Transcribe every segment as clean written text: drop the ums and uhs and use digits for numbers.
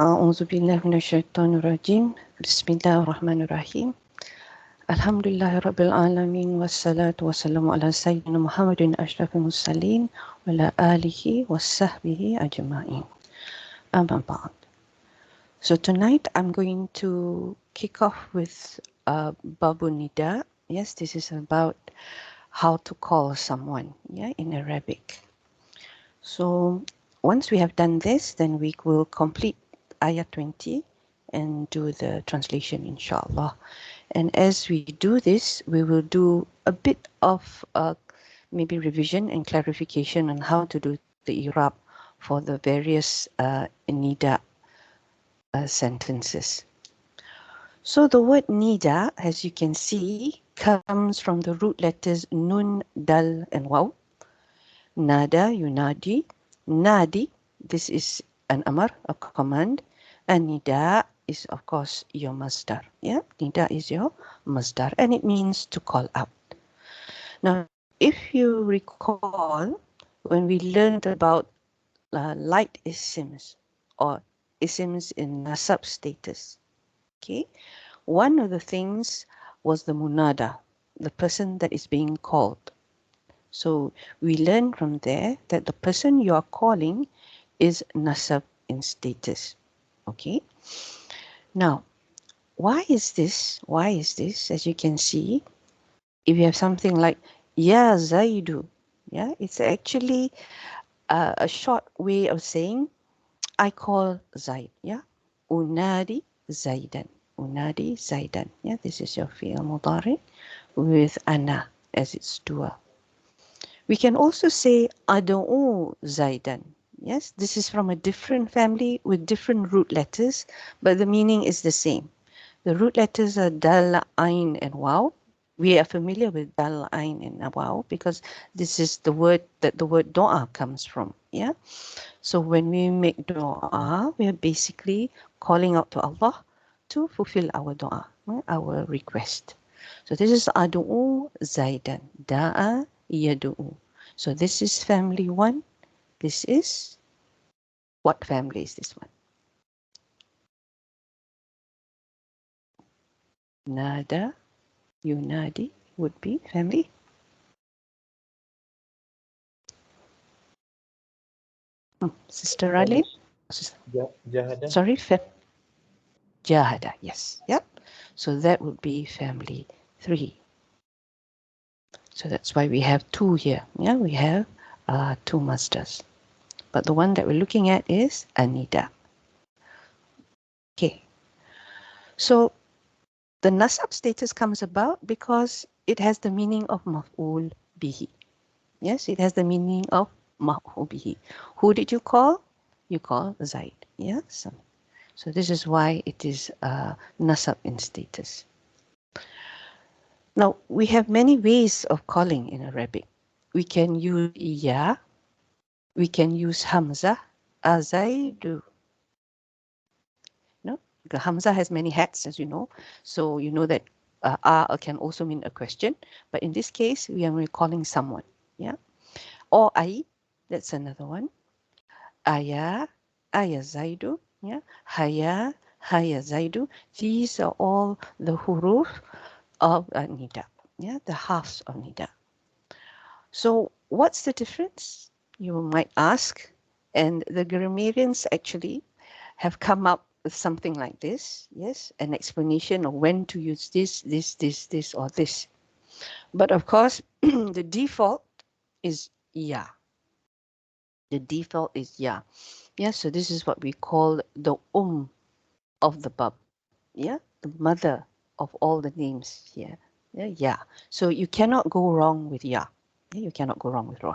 أعوذ بالله من الشيطان الرجيم بسم الله الرحمن الرحيم الحمد لله رب العالمين والصلاة والسلام على سيدنا محمد أشرف المرسلين وعلى آله وصحبه أجمعين أما بعد. So tonight I'm going to kick off with Babu Nida. Yes, this is about how to call someone, in Arabic. So once we have done this, then we will complete Ayah 20 and do the translation, inshallah. And as we do this, we will do a bit of maybe revision and clarification on how to do the Irab for the various Nida sentences. So the word Nida, as you can see, comes from the root letters Nun, Dal, and Waw. Nada, yunadi. Nadi, this is an amar, a command. And nida is, of course, your masdar. Yeah, nida is your masdar, and it means to call out. Now, if you recall, when we learned about light isms or isms in nasab status, okay, one of the things was the munada, the person that is being called. So we learn from there that the person you are calling is nasab in status. Okay. Now, why is this? Why is this? As you can see, if you have something like Ya Zaidu, yeah, it's actually a short way of saying I call Zaid. Yeah, Unadi Zaidan. Unadi Zaidan. Yeah, this is your fi'l mudari with ana as its dua. We can also say Adu'u Zaidan. Yes, this is from a different family with different root letters, but the meaning is the same. The root letters are Dal, Ain, and Waw. We are familiar with Dal, Ain, and Waw because this is the word that the word Doa comes from. Yeah. So when we make Doa, we are basically calling out to Allah to fulfill our Doa, our request. So this is Adu'u Zaidan. Da'a Yadu'u. So this is family 1. This is, what family is this one? Nada, Yunadi would be family. Sister Ali? Jahada. Sorry, Jahada, yes. Yep. So that would be family 3. So that's why we have 2 here. Yeah, we have 2 masters. But the one that we're looking at is Anida. Okay. So the nasab status comes about because it has the meaning of maf'ul bihi. Yes, it has the meaning of maf'ul bihi. Who did you call? You call Zaid. Yes. So this is why it is nasab in status. Now, we have many ways of calling in Arabic. We can use ya, we can use hamza, azaidu. No, the hamza has many hats, as you know. So you know that can also mean a question. But in this case, we are calling someone. Yeah. Or ai, that's another one. Ayah, ayah zaidu. Yeah. Haya, haya zaidu. These are all the huruf of nida. Yeah, the halves of nida. So what's the difference? You might ask. And the grammarians actually have come up with something like this. Yes, an explanation of when to use this, or this. But of course, the default is ya. The default is ya. Yeah, so this is what we call the of the bab. Yeah, the mother of all the names here. Yeah. So you cannot go wrong with ya. You cannot go wrong with ra.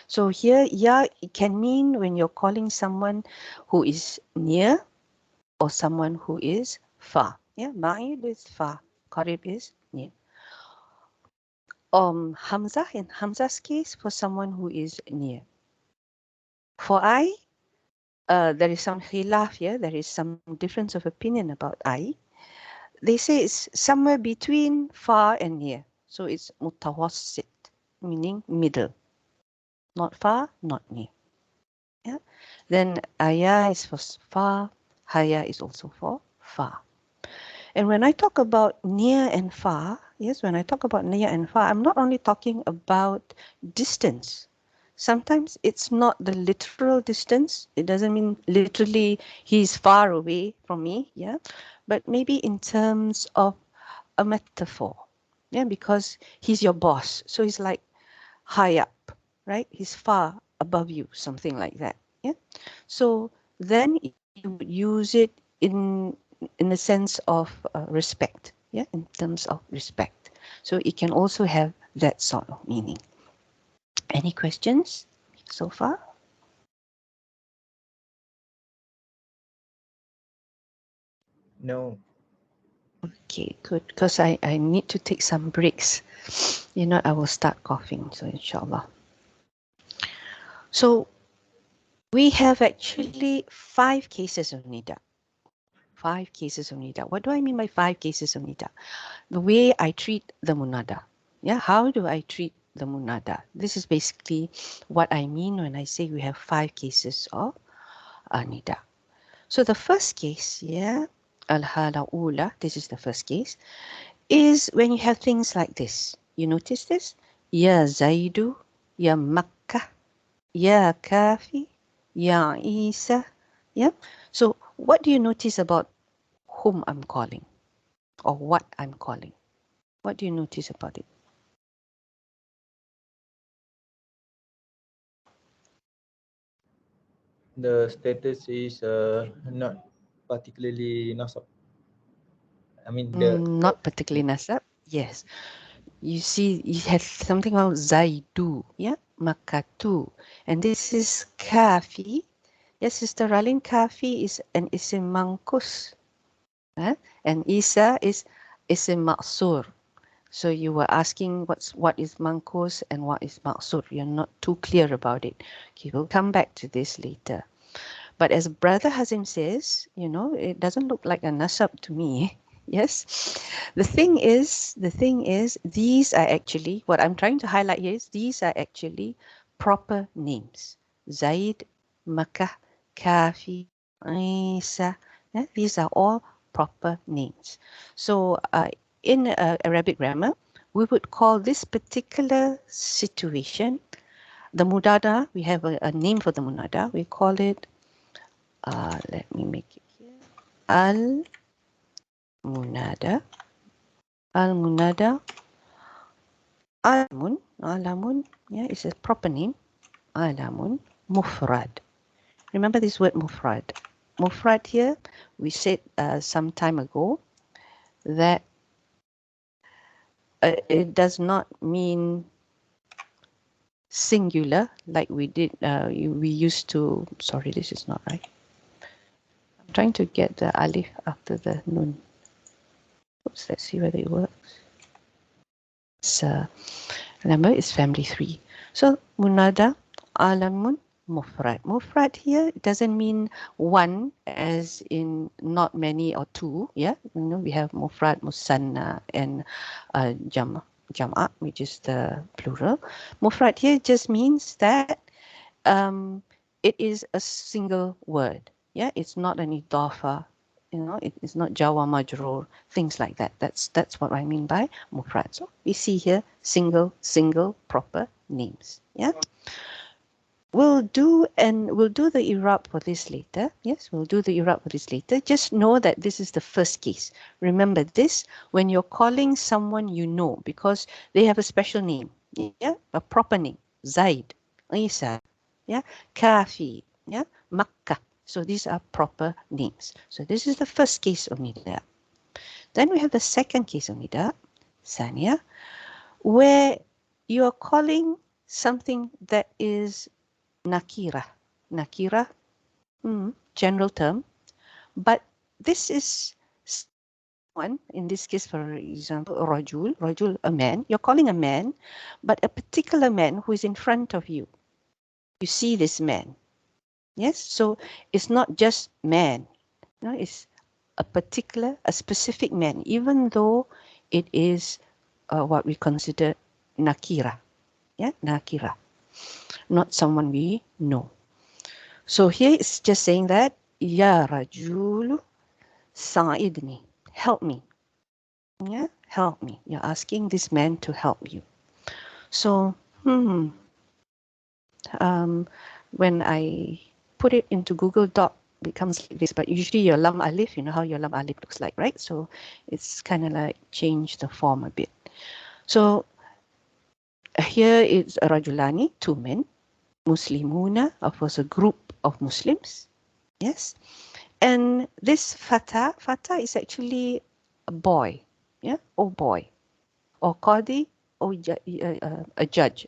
So here, ya, it can mean when you're calling someone who is near or someone who is far. Yeah, ma'id is far, qarib is near. Hamza, in Hamza's case, for someone who is near. For I, there is some khilaf here, there is some difference of opinion about I. They say it's somewhere between far and near. So it's mutawassit, meaning middle. Not far, not near. Yeah. Then ayah is for far, Haya is also for far. And when I talk about near and far, yes, when I talk about near and far, I'm not only talking about distance. Sometimes it's not the literal distance. It doesn't mean literally he's far away from me, yeah, but maybe in terms of a metaphor, yeah, because he's your boss. So he's like high up, right? He's far above you, something like that, yeah. So then you would use it in the sense of respect, yeah, in terms of respect. So it can also have that sort of meaning. Any questions so far? No. Okay, good, because I need to take some breaks. You know, I will start coughing, so inshallah. So we have actually 5 cases of nida. 5 cases of nida. What do I mean by 5 cases of nida? The way I treat the munada. Yeah, how do I treat the munada? This is basically what I mean when I say we have 5 cases of nida. So the first case, yeah, al-hala ula, this is the first case, is when you have things like this. You notice this? Ya Zaidu, Ya Makkah, Ya Kafi, Ya Isa. Yeah. So what do you notice about whom I'm calling or what I'm calling? What do you notice about it? The status is not particularly nasab. I mean Not particularly nasab. Yes. You see, you have something called Zaidu, yeah, Makatu. And this is Kafi. Yes, Sister Ralin, Kafi is an isim mankus. And Isa is isim maqsur. So you were asking what is mankus and what is maqsur. You're not too clear about it. Okay, we'll come back to this later. But as Brother Hazim says, you know, it doesn't look like a nasab to me. Yes. The thing is, these are actually, what I'm trying to highlight here is these are actually proper names. Zaid, Makkah, Kafi, Isa. Yeah, these are all proper names. So in Arabic grammar, we would call this particular situation, the munada, we have a name for the munada, we call it let me make it here. Al-munada. Al-munada. Alamun. Alamun. Yeah, it's a proper name. Alamun. Mufrad. Remember this word mufrad. Mufrad here, we said some time ago that it does not mean singular like we did, we used to, sorry, this is not right. I'm trying to get the alif after the nun. Oops, let's see whether it works. So remember, it's family 3. So munada alamun mufrad. Mufrad here doesn't mean one, as in not many or two. Yeah, you know, we have mufrad, musanna, and jam'a, which is the plural. Mufrad here just means that it is a single word. Yeah, it's not an idafa. You know, it's not jawa majrur, things like that. That's what I mean by mufrad. So we see here single proper names. Yeah. We'll do the Irab for this later. Yes, we'll do the Irab for this later. Just know that this is the first case. Remember this when you're calling someone you know because they have a special name. Yeah, a proper name. Zaid, Isa, yeah, Kafi, yeah, Makkah. So these are proper names. So this is the first case of nida. Then we have the second case of nida, Sania, where you are calling something that is nakira. Nakira, general term, but this is one, in this case, for example, rajul, a man. You're calling a man, but a particular man who is in front of you. You see this man. Yes, so it's not just man. No, it's a specific man, even though it is what we consider nakira. Yeah, nakira, not someone we know. So here it's just saying that Ya rajulu sa'idni. Help me. Yeah, help me. You're asking this man to help you. So, when I put it into Google Doc, it becomes like this, but usually your lam alif, you know how your lam alif looks like, right? So it's kind of like change the form a bit. So here it's rajulani, two men, muslimuna, of course a group of Muslims, yes. And this fata is actually a boy, yeah, or boy, or qadi, or a judge,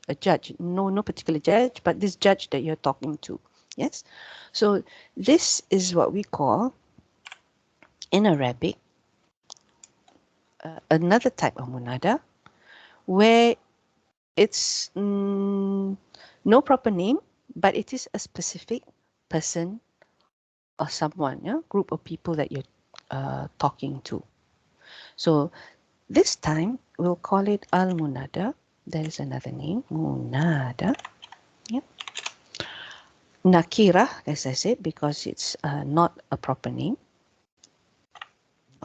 no particular judge, but this judge that you're talking to, yes. So this is what we call in Arabic another type of munada, where it's no proper name, but it is a specific person or someone, yeah, group of people that you're talking to. So this time we'll call it al-munada. There is another name, munada. Yep. Nakira, as I said, because it's not a proper name.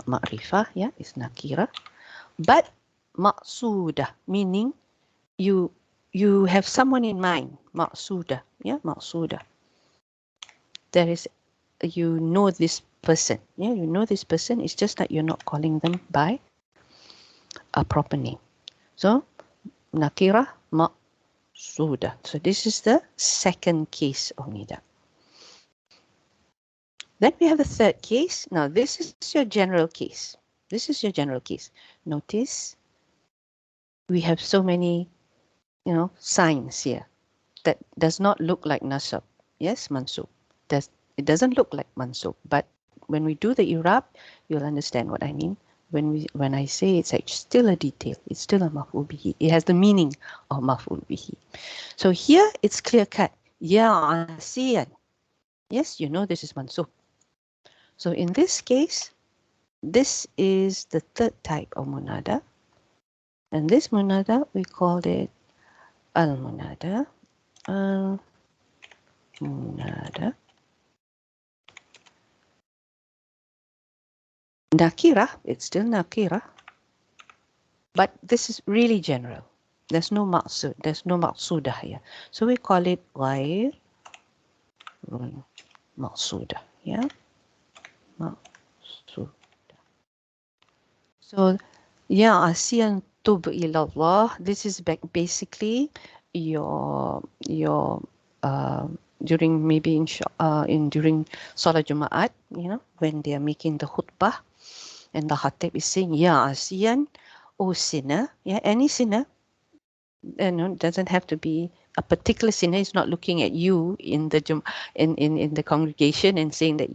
Ma'rifah, yeah, it's nakira. But maqsuda, meaning you have someone in mind. Maqsuda, yeah, maqsuda. There is, you know this person, yeah, you know this person. It's just that you're not calling them by a proper name. So nakira maqsuda. So this is the second case of nida. Then we have the third case. Now this is your general case. This is your general case. Notice we have so many, signs here that does not look like nasab. Yes, mansub. It doesn't look like mansub, but when we do the Irab, you'll understand what I mean. When I say it's actually still a detail, it's still a maf'ul bihi. It has the meaning of maf'ul bihi. So here it's clear cut. Ya asiyan. Yes, you know this is mansub. So in this case, this is the third type of munada. And this munada, we called it al-munada. Al-munada. Nakira, it's still nakira. But this is really general. There's no maqsud. There's no maqsudah here. So we call it ghair maqsudah. Yeah? Maqsudah. So, ya asiyan tub ilallah. This is basically your during maybe during Salat Jumaat, when they are making the khutbah and the khatib is saying ya asiyan, oh sinner, yeah, any sinner, doesn't have to be a particular sinner. Is not looking at you in the in the congregation and saying that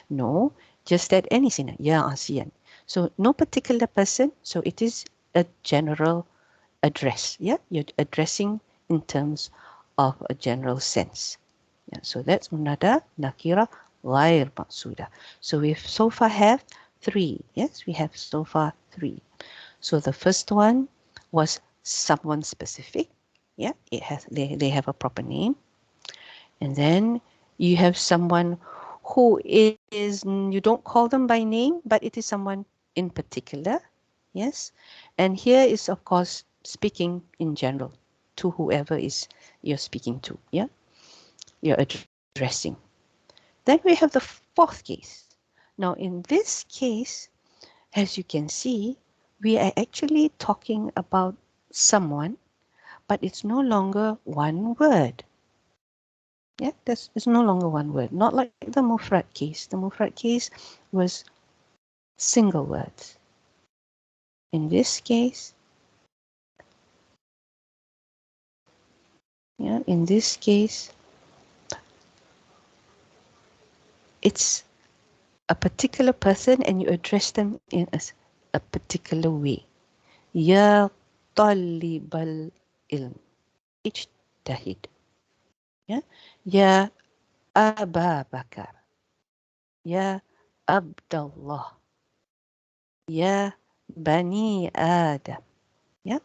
no, just that any sinner, ya asiyan. So no particular person. So it is a general address. Yeah, you're addressing in terms of a general sense. Yeah, so that's munada nakira ghair maqsuda. So we so far have three. Yes, we have so far three. So the first one was someone specific. Yeah, they have a proper name. And then you have someone who is, you don't call them by name, but it is someone in particular. Yes. And here is, of course, speaking in general to whoever is you're speaking to. Yeah. You're addressing. Then we have the fourth case. Now, in this case, as you can see, we are actually talking about someone, but it's no longer one word. Yeah, it's no longer one word. Not like the mufrad case. The mufrad case was single words. In this case, it's a particular person and you address them in a particular way. Ya talibal ilm. Ijtahid. Yeah. Ya Aba Bakar. Ya Abdullah. Ya Bani Adam. Yeah.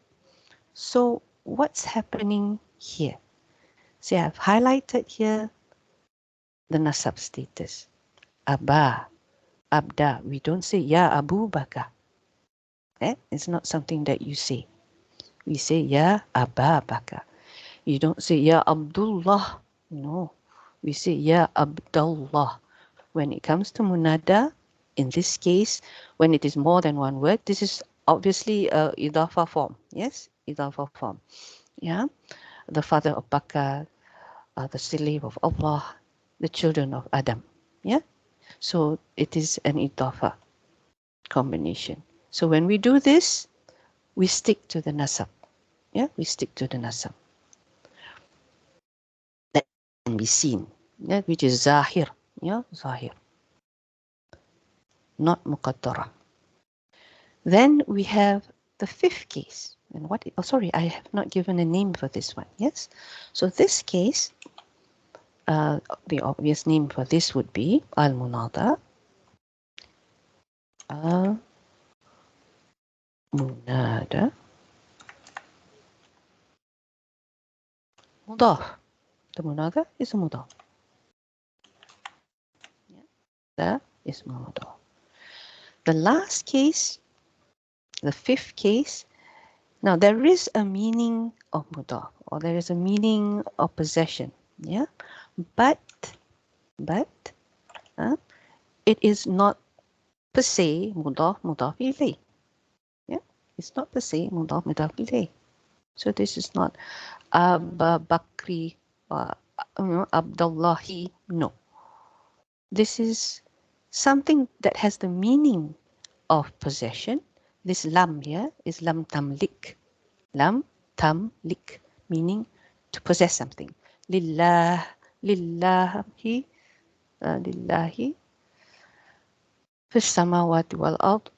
So what's happening here? See, I've highlighted here the nasab status. Aba, abda. We don't say ya Abu Bakar. It's not something that you say. We say ya Aba Bakar. You don't say ya Abdullah. No. We say ya Abdullah. When it comes to munada, in this case, when it is more than one word, this is obviously a idafa form. Yes, idafa form. Yeah, the father of Bakar, the slave of Allah, the children of Adam. Yeah, so it is an idafa combination. So when we do this, we stick to the nasab. Yeah, we stick to the nasab. That can be seen. Yeah, which is zahir. Yeah, zahir. Not muqaddara. Then we have the fifth case. And what? Oh, sorry, I have not given a name for this one. Yes. So this case, the obvious name for this would be al-munada. Al-munada. Mudaf. The munada is a mudaf. That is mudaf. The last case, the fifth case. Now there is a meaning of mudaf, or there is a meaning of possession. Yeah, but it is not per se mudaf ilayh. Yeah, it's not per se mudaf ilayh. So this is not Abu Bakri, Abdullahi. No, this is something that has the meaning of possession. This lam here is lam tamlik. Lam tamlik, meaning to possess something. Lillah, lillahi, lillahi, fis samawati wal ard.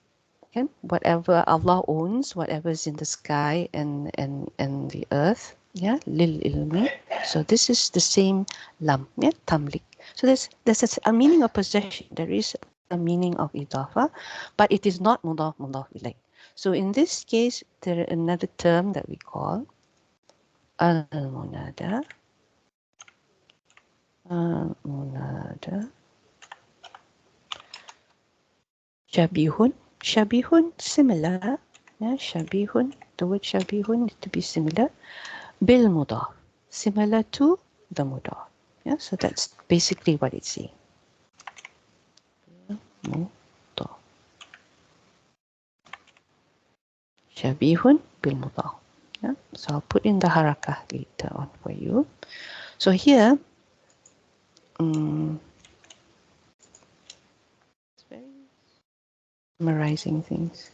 Okay? Whatever Allah owns, whatever is in the sky and the earth. Yeah, lil ilmi. So this is the same lam. Yeah, tamlik. So there's a meaning of possession. There is a meaning of idafa, but it is not mudaf ilayh. So in this case, there is another term that we call al-munada. Al-munada. Shabihun. Shabihun, similar. Yeah, shabihun. The word shabihun is to be similar. Bil mudaf. Similar to the mudaf. Yeah, so that's basically what it's saying. Mudaf. Shabihun bil mudaf. Yeah, so I'll put in the harakah later on for you. So here, it's very summarizing things.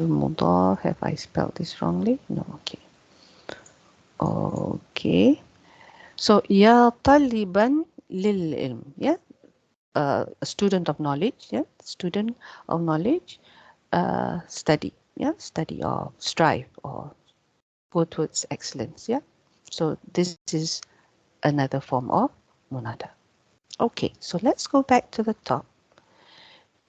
Mudaf, have I spelled this wrongly? No, okay. Okay. So, ya taliban lil ilm, yeah, a student of knowledge, yeah, student of knowledge, study, yeah, study or strive or go towards excellence, yeah. So this is another form of munada. Okay, so let's go back to the top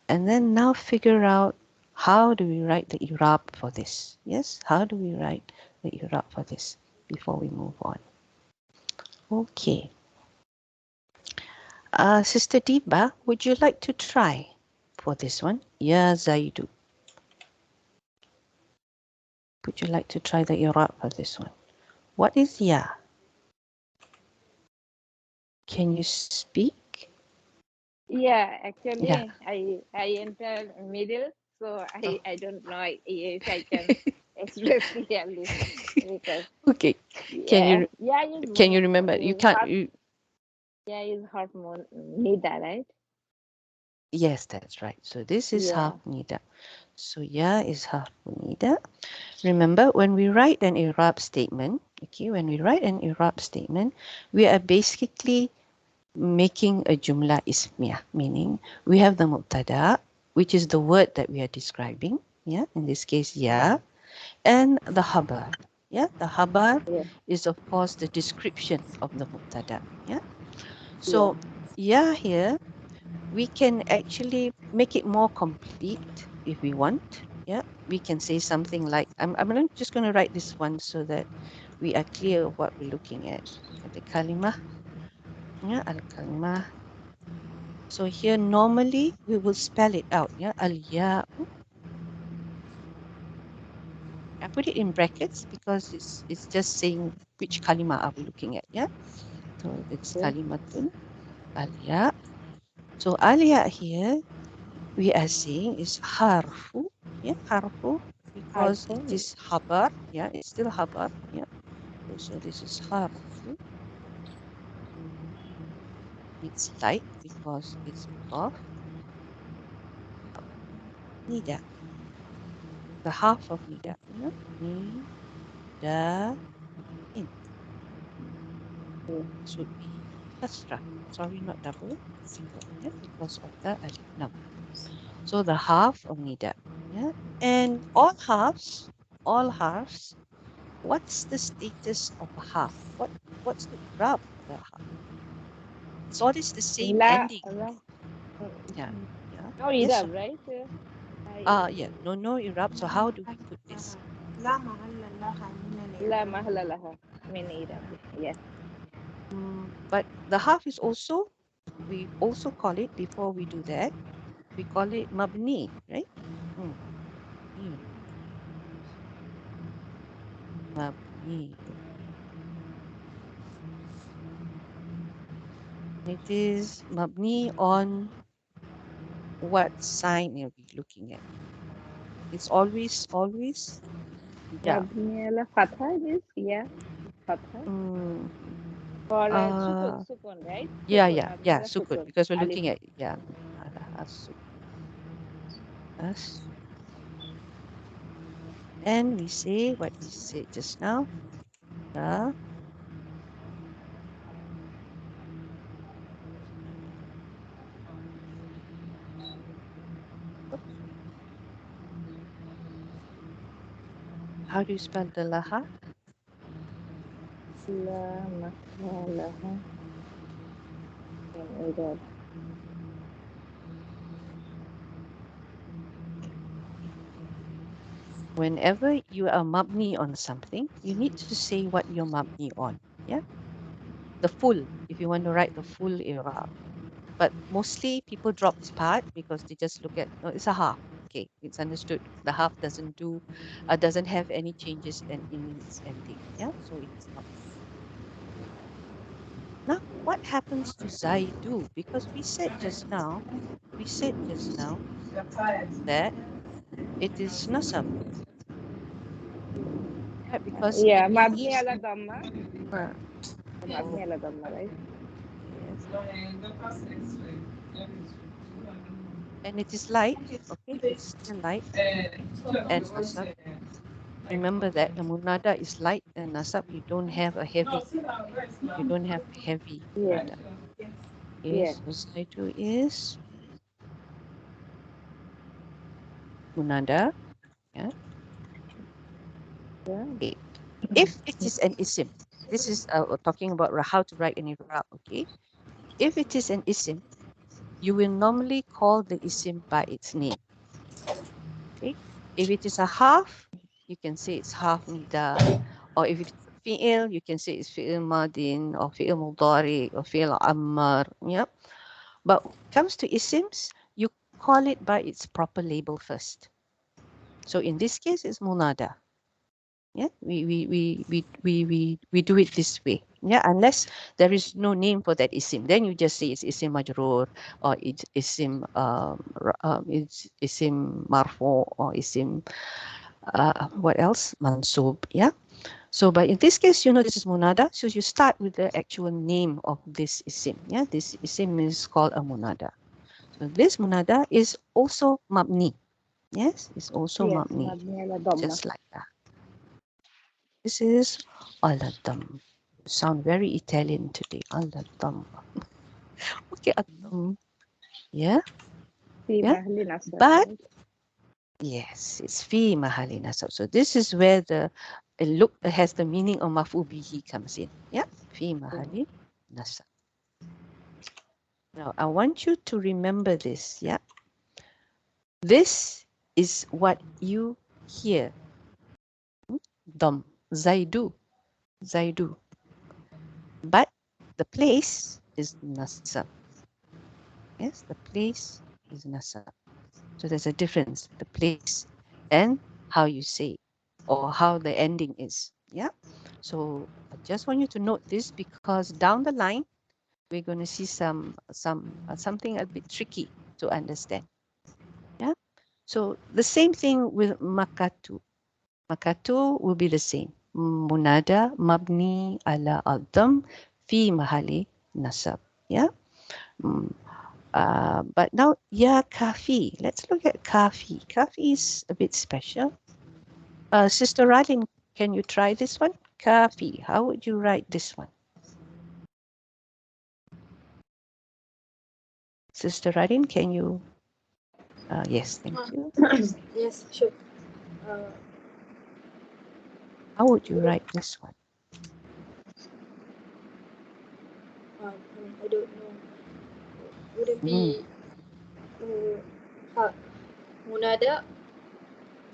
and then now figure out how do we write the Irab for this? Yes, how do we write the Irab for this before we move on? Okay. Sister Deepa, would you like to try for this one? Ya Zaidu. Would you like to try the Irab for this one? What is Ya? Can you speak? Yeah, actually, Yeah. I entered middle, so I don't know if I can express clearly because Okay. yeah, yeah is Can you remember? You can't. half, yeah is half nida, right? Yes, that's right. So this is half Yeah, nida. So Ya is half nida. Remember, when we write an Irab statement, okay, when we write an Irab statement, we are basically making a jumla ismiyah, meaning we have the mubtada, which is the word that we are describing, yeah, in this case, ya, and the habar. Yeah, the habar yeah, is of course the description of the mubtada. Yeah, yeah, so ya here we can actually make it more complete if we want. Yeah, we can say something like, I'm just going to write this one so that we are clear of what we're looking at. The kalimah Yeah, al-kalimah. So here normally we will spell it out. Yeah, al-ya. I put it in brackets because it's just saying which kalima are we looking at. Yeah, so it's Okay. kalimatun al-ya. So al-ya here we are saying is harfu. Yeah, harfu because it Harfun. is habar. Yeah, it's still habar. Yeah, so this is harfu. It's light because it's mudaf. Nida, the half of nida. Yeah, nida in should be kasra. Sorry, not double, single. Yeah, because of the alif lam. So the half of nida. Yeah, and all halves. What's the status of a half? What's the Irab of the half? It's always the same La, ending. la. Yeah, yeah. No Yes. Irab, right? Yeah. No Irab. So how do we put this? لا محل لها من La الإعراب. mahla laha min Irab. Yes. But the half is also, we also call it, before we do that, we call it mabni, right? Mabniyun. Mabniyun. It is mabni on what sign are we looking at? It's always yeah. Mabni ala fatha is, yeah. Fatha. Mm, Or uh, sukun, right? Sukun, yeah. mabni ala Sukun, sukun. because we're Alif. looking at as, and we say what we said just now. The how do you spell the laha? La mahla laha min Irab. Whenever you are mabni on something, you need to say what you're mabni on. Yeah, the full, if you want to write the full Irab. But mostly people drop this part because they just look at, oh, it's a half. Okay, it's understood. The half doesn't have any changes in its ending. Yeah, so it is mabni. Now, what happens to Zaidu? Because we said just now that it is nasab. Right? Because it Yeah, mabni begins. ala dhamma. Uh, Mabni oh, ala dhamma, right? yes. And it is light. Okay, it's still light and nasab. Remember that the munada is light and nasab. You don't have a heavy. You don't have a heavy Yes. munada. Yes. Yes, Zaidu is munada. Yeah. Yeah. Okay. If it is an isim, this is talking about how to write an iraq. Okay. If it is an isim, you will normally call the isim by its name. Okay. If it is a half, you can say it's half nida. Or if it's a fi'il, you can say it's fi'il madin or fi'il mudari or fi'il ammar. Yeah. But when it comes to isims, you call it by its proper label first. So in this case, it's munada. Yeah, we do it this way. Yeah, unless there is no name for that isim, then you just say it's isim majrur or it's isim it's isim marfu or isim what else mansub. Yeah. So, but in this case, you know this is munada, so you start with the actual name of this isim. Yeah, this isim is called a munada. So this munada is also mabni. Yes, it's also Yes, mabni, mabni ala dhamma. just like that. This is Aladam. Sound very Italian today. Aladam. Okay, Adam. Yeah, Fi yeah. mahli nasab, But right? yes, it's fi mahali nasab. So this is where the look has the meaning of mafu bihi comes in. Yeah, fi mahali nasab. Now I want you to remember this. Yeah, this is what you hear. Dam, Zaidu, Zaidu. But the place is nasab. Yes, the place is nasab. So there's a difference, the place and how you say it, or how the ending is. Yeah. So I just want you to note this because down the line we're going to see something a bit tricky to understand. Yeah. So the same thing with makatu. Makatu will be the same. Munada mabni ala al-dam fi mahali nasab. Yeah. Mm. But now, ya kafi. Let's look at kafi. Kafi is a bit special. Sister Radin, can you try this one? Kafi. How would you write this one? Sister Radin, can you? Yes, thank you. Yes, sure. Uh, How would you write this one? I don't know. Would it Mm. be munada?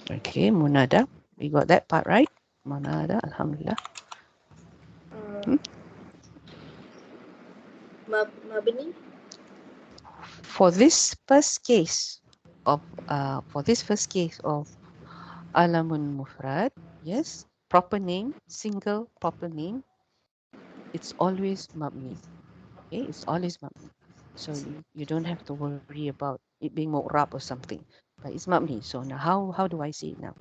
Okay, munada. We got that part right. Munada, alhamdulillah. Hmm? Mabni? For this first case of alamun mufrad, yes, proper name, single proper name, it's always mabni. Okay, it's always mabni. So you don't have to worry about it being mu'rab or something. But it's mabni. So now how do I say it now?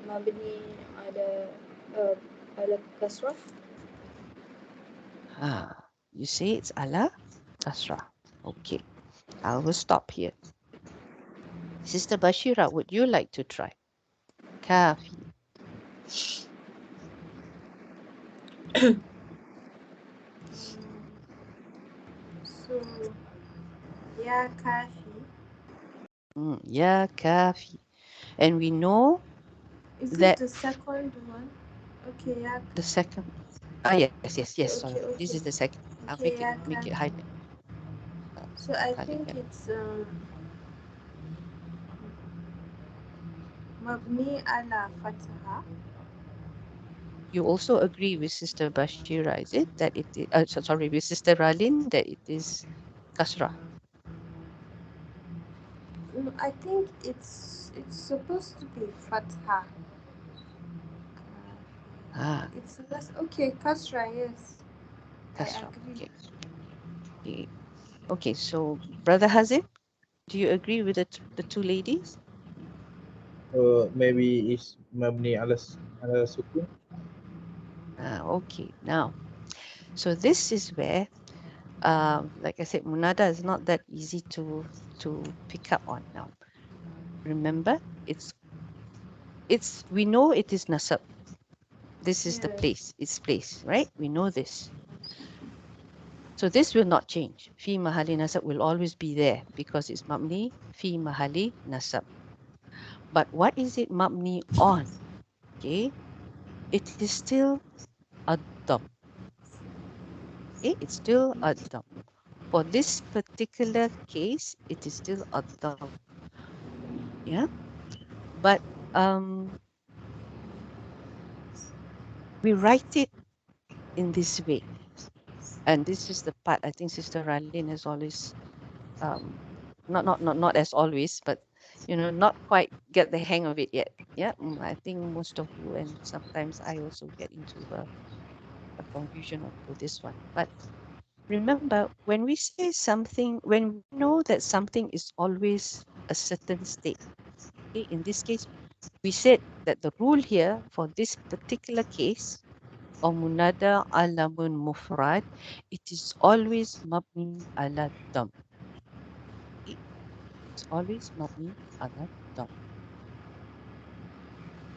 Mabni ala kasrah? You say it's ala kasra. Okay, I will stop here. Sister Bashira, would you like to try? Kafi. So, ya kafi. Ya kafi. And we know Is that it the second one? Okay, ya the second. Yes. Sorry, Okay, this okay. is the second. I'll Okay, ya make it kafi. highlight. So I Highlight, think yeah. it's mabni ala fataha. You also agree with Sister Bashira, is it? That it is, sorry, with Sister Ralin, that it is kasra. No, I think it's supposed to be fatha. It's less okay, kasra, yes. Kasra. I agree. Okay, so Brother Hazim, do you agree with the two ladies? Maybe it's mabni ala sukun. Okay, now, so this is where, like I said, munada is not that easy to pick up on now. Remember, we know it is nasab. This is the place, its place, right? We know this. So this will not change. Fi mahali nasab will always be there because it's mabni fi mahali nasab. But what is it mabni on? Okay, it is still ad-dam. Okay, it's still ad-dam. For this particular case, it is still ad-dam. Yeah, but we write it in this way, and this is the part I think Sister Ralin has always not as always, but not quite get the hang of it yet. Yeah, I think most of you, and sometimes I also get into a confusion with this one. But remember, when we say something, when we know that something is always a certain state, okay, in this case, we said that the rule here for this particular case of munada alamun mufrad, it is always mabni ala dam. It's always mabni ala dam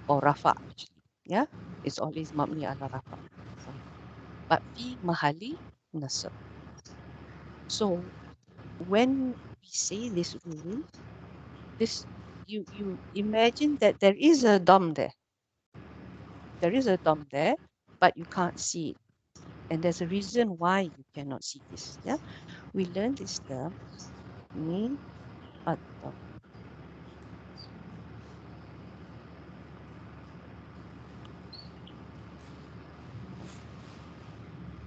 or rafa actually. Yeah, it's always mabni ala rafa. But fi mahali nasab. So when we say this rule, this you imagine that there is a dam there. There is a dam there, but you can't see it. And there's a reason why you cannot see this. Yeah, we learned this term ni ad-dam.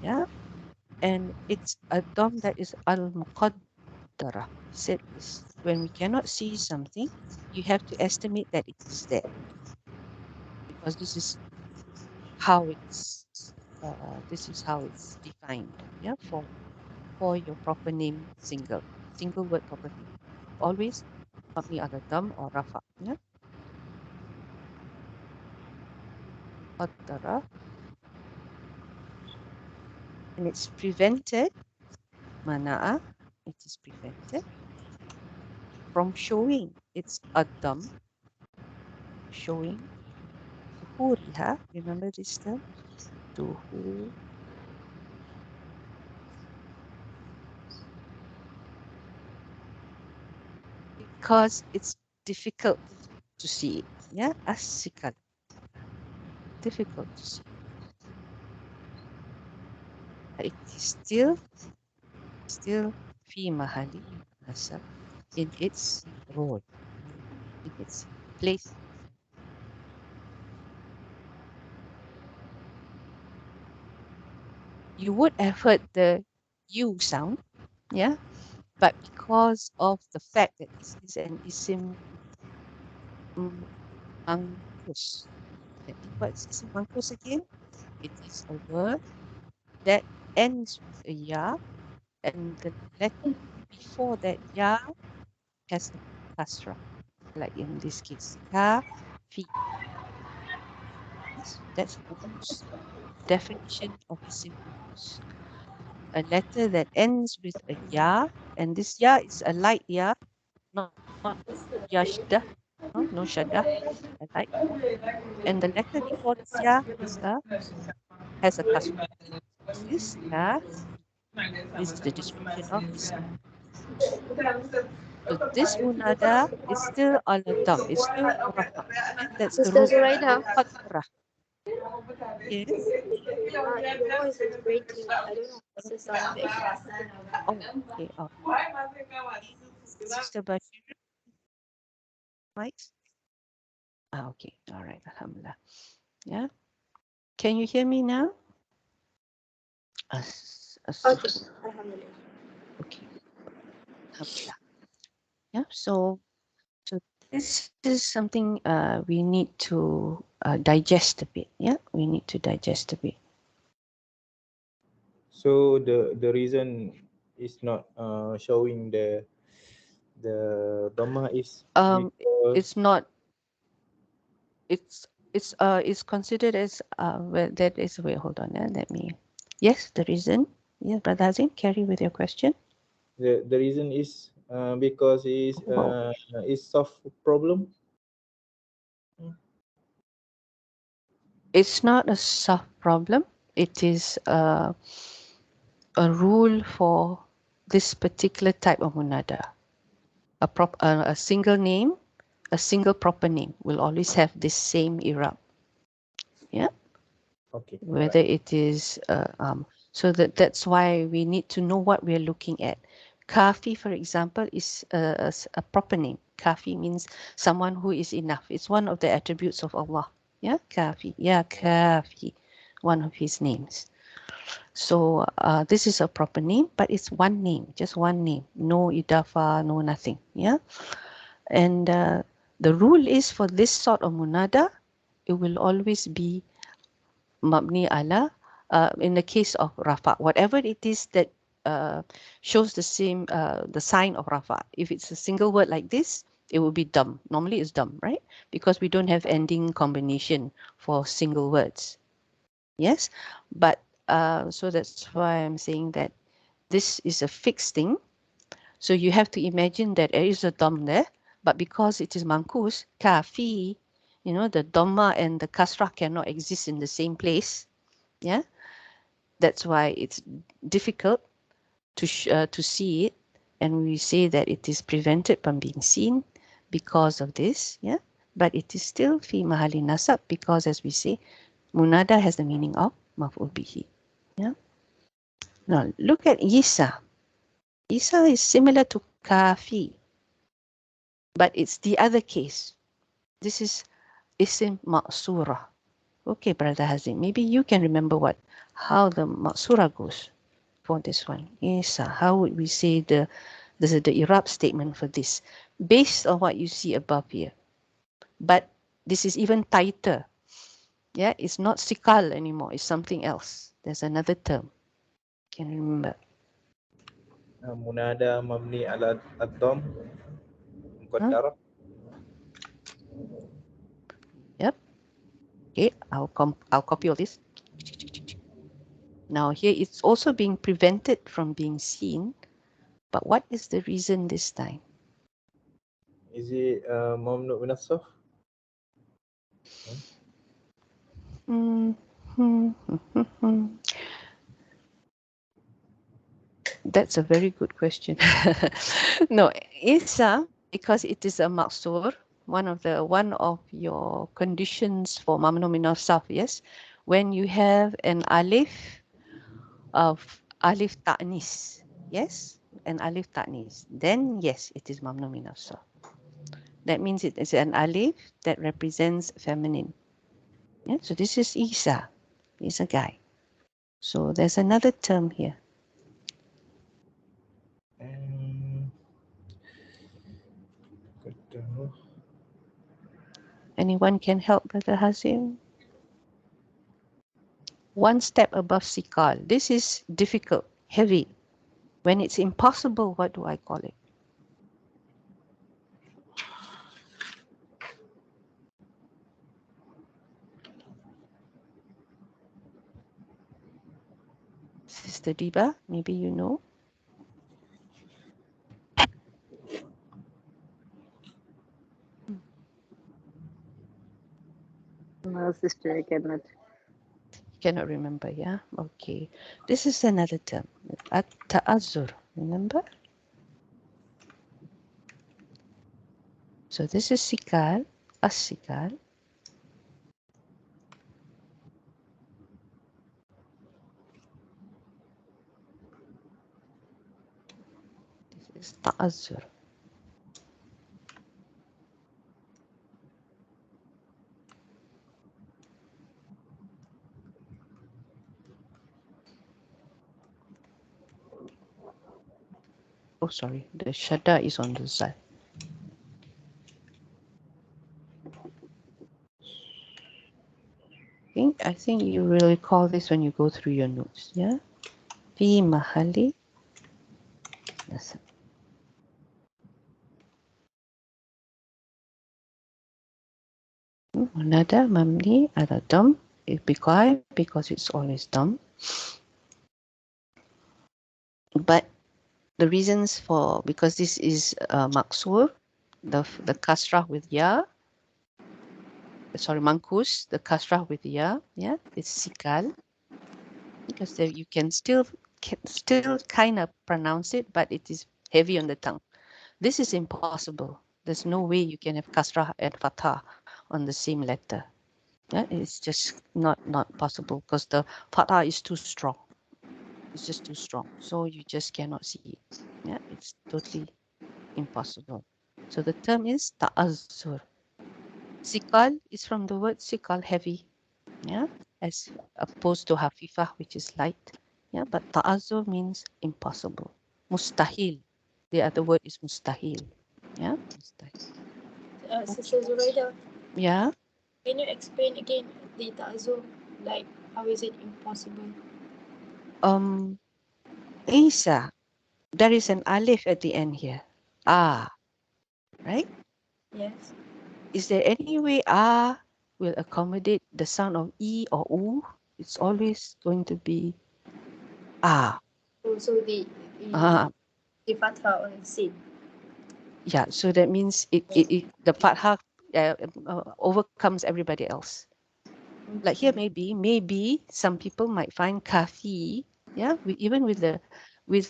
Yeah, and it's a dom that is al-muqaddara. Said this, when we cannot see something, you have to estimate that it is there, because this is how it's defined. Yeah, for your proper name, single word proper name, always mabni ala dam or rafa. Yeah, qaddara, and it's prevented, mana'a, it is prevented from showing its adam, showing zuhuriha. Remember this term, zuhur, because it's difficult to see it. Yeah, asikal, difficult to see. It is still fi mahali nasab, in its role, in its place. You would have heard the U sound, yeah, but because of the fact that this is an isim mankus. What's isim mankus again? It is a word that ends with a ya, and the letter before that ya has a kasra, like in this case, ka, fi. Yes, that's mankus. Definition of isim mankus. A letter that ends with a ya, and this ya is a light ya, not yashda, no shadda, a light ya. And the letter before this ya has a kasra. This ka, this is the description of isim. So this munada is still al dam, it's still rafa. Yeah, that's the Sister root. Zuraida, Qadrah. Yes. your voice is breaking. I don't know if it's something. Oh, okay. Oh, Sister Bashir, right? Ah, okay. All right. Alhamdulillah. Yeah. Can you hear me now? Okay, alhamdulillah. Okay. Alhamdulillah. Yeah. So this is something we need to digest a bit. Yeah, we need to digest a bit. So the reason is not showing the Dhamma is because It's not. It's considered as well, that is, wait, hold on. Let me. Yes, the reason. Yes, Brother Hazim, carry with your question. the reason is because Wow. is soft problem. It's not a soft problem. It is a rule for this particular type of munada. A single name, a single proper name will always have this same irab. Yeah. Okay. Whether it is so that's why we need to know what we're looking at. Kafi, for example, is a proper name. Kafi means someone who is enough. It's one of the attributes of Allah. Yeah, Kafi. Yeah, Kafi, one of his names. So this is a proper name, but it's one name, just one name. No idafa, no nothing. Yeah, and the rule is for this sort of munada, it will always be mabni ala, in the case of rafa, whatever it is that shows the same the sign of rafa. If it's a single word like this, it will be dam. Normally it's dam, right? Because we don't have ending combination for single words. Yes, but so that's why I'm saying that this is a fixed thing. So you have to imagine that there is a dam there, but because it is mankus, kafi, the dhamma and the kasrah cannot exist in the same place. Yeah, that's why it's difficult to see it, and we say that it is prevented from being seen because of this. Yeah, but it is still fi mahali nasab, because as we say, munada has the meaning of maf'ul bihi. Yeah. Now look at Isa. Isa is similar to kafi, but it's the other case. This is isim ma'surah. Okay, Brother Hazim, maybe you can remember how the ma'surah goes. for this one. Isa. How would we say the Irab statement for this? Based on what you see above here. But this is even tighter. Yeah, it's not sikal anymore. It's something else. There's another term. Can you remember? Munada mabni ala ad-dam muqaddara. Yep. Okay, I'll copy all this. Now here it's also being prevented from being seen. But what is the reason this time? Is it mamnu min as-sarf? That's a very good question. No, Isa, because it is a maqsur, one of your conditions for mamnu min as-sarf, yes, when you have an alif of alif ta'nis, yes, an alif ta'nis, then yes, it is mamnu min as-sarf. That means it is an alif that represents feminine. Yeah, so this is Isa. He's a guy. So there's another term here. Anyone can help, Brother Hazim? One step above sikal. This is difficult, heavy. When it's impossible, what do I call it? Sister Diba, maybe you know. No, sister, I cannot. Cannot remember, yeah? Okay. This is another term. At-ta'azzur, remember? So this is sikal, as-sikal. This is ta'azzur. Oh, sorry, the shadda is on the side. I think you will recall this when you go through your notes, yeah? Fi mahali nasab. Nada mamni ala dam. Because it's always dam. But the reasons for, because this is maksur, the kasrah with ya, sorry, mankus, the kasrah with ya, yeah, it's sikal, because there you can still kind of pronounce it, but it is heavy on the tongue. This is impossible. There's no way you can have kasrah and fathah on the same letter. Yeah, it's just not possible because the fathah is too strong. It's just too strong. So you just cannot see it. Yeah, it's totally impossible. So the term is ta'azzur. Sikal is from the word sikal, heavy. Yeah, as opposed to hafifah, which is light. Yeah, but ta'azzur means impossible. Mustahil. The other word is mustahil. Yeah, mustahil. Sister Zuraida, Yeah. can you explain again the ta'zur? Like, how is it impossible? Isa, there is an alif at the end here. Ah, right? Yes. Is there any way ah will accommodate the sound of e or u? It's always going to be ah. So the fathah on sin. Yeah, so that means the fathah overcomes everybody else. Like here, maybe some people might find kafi, yeah, even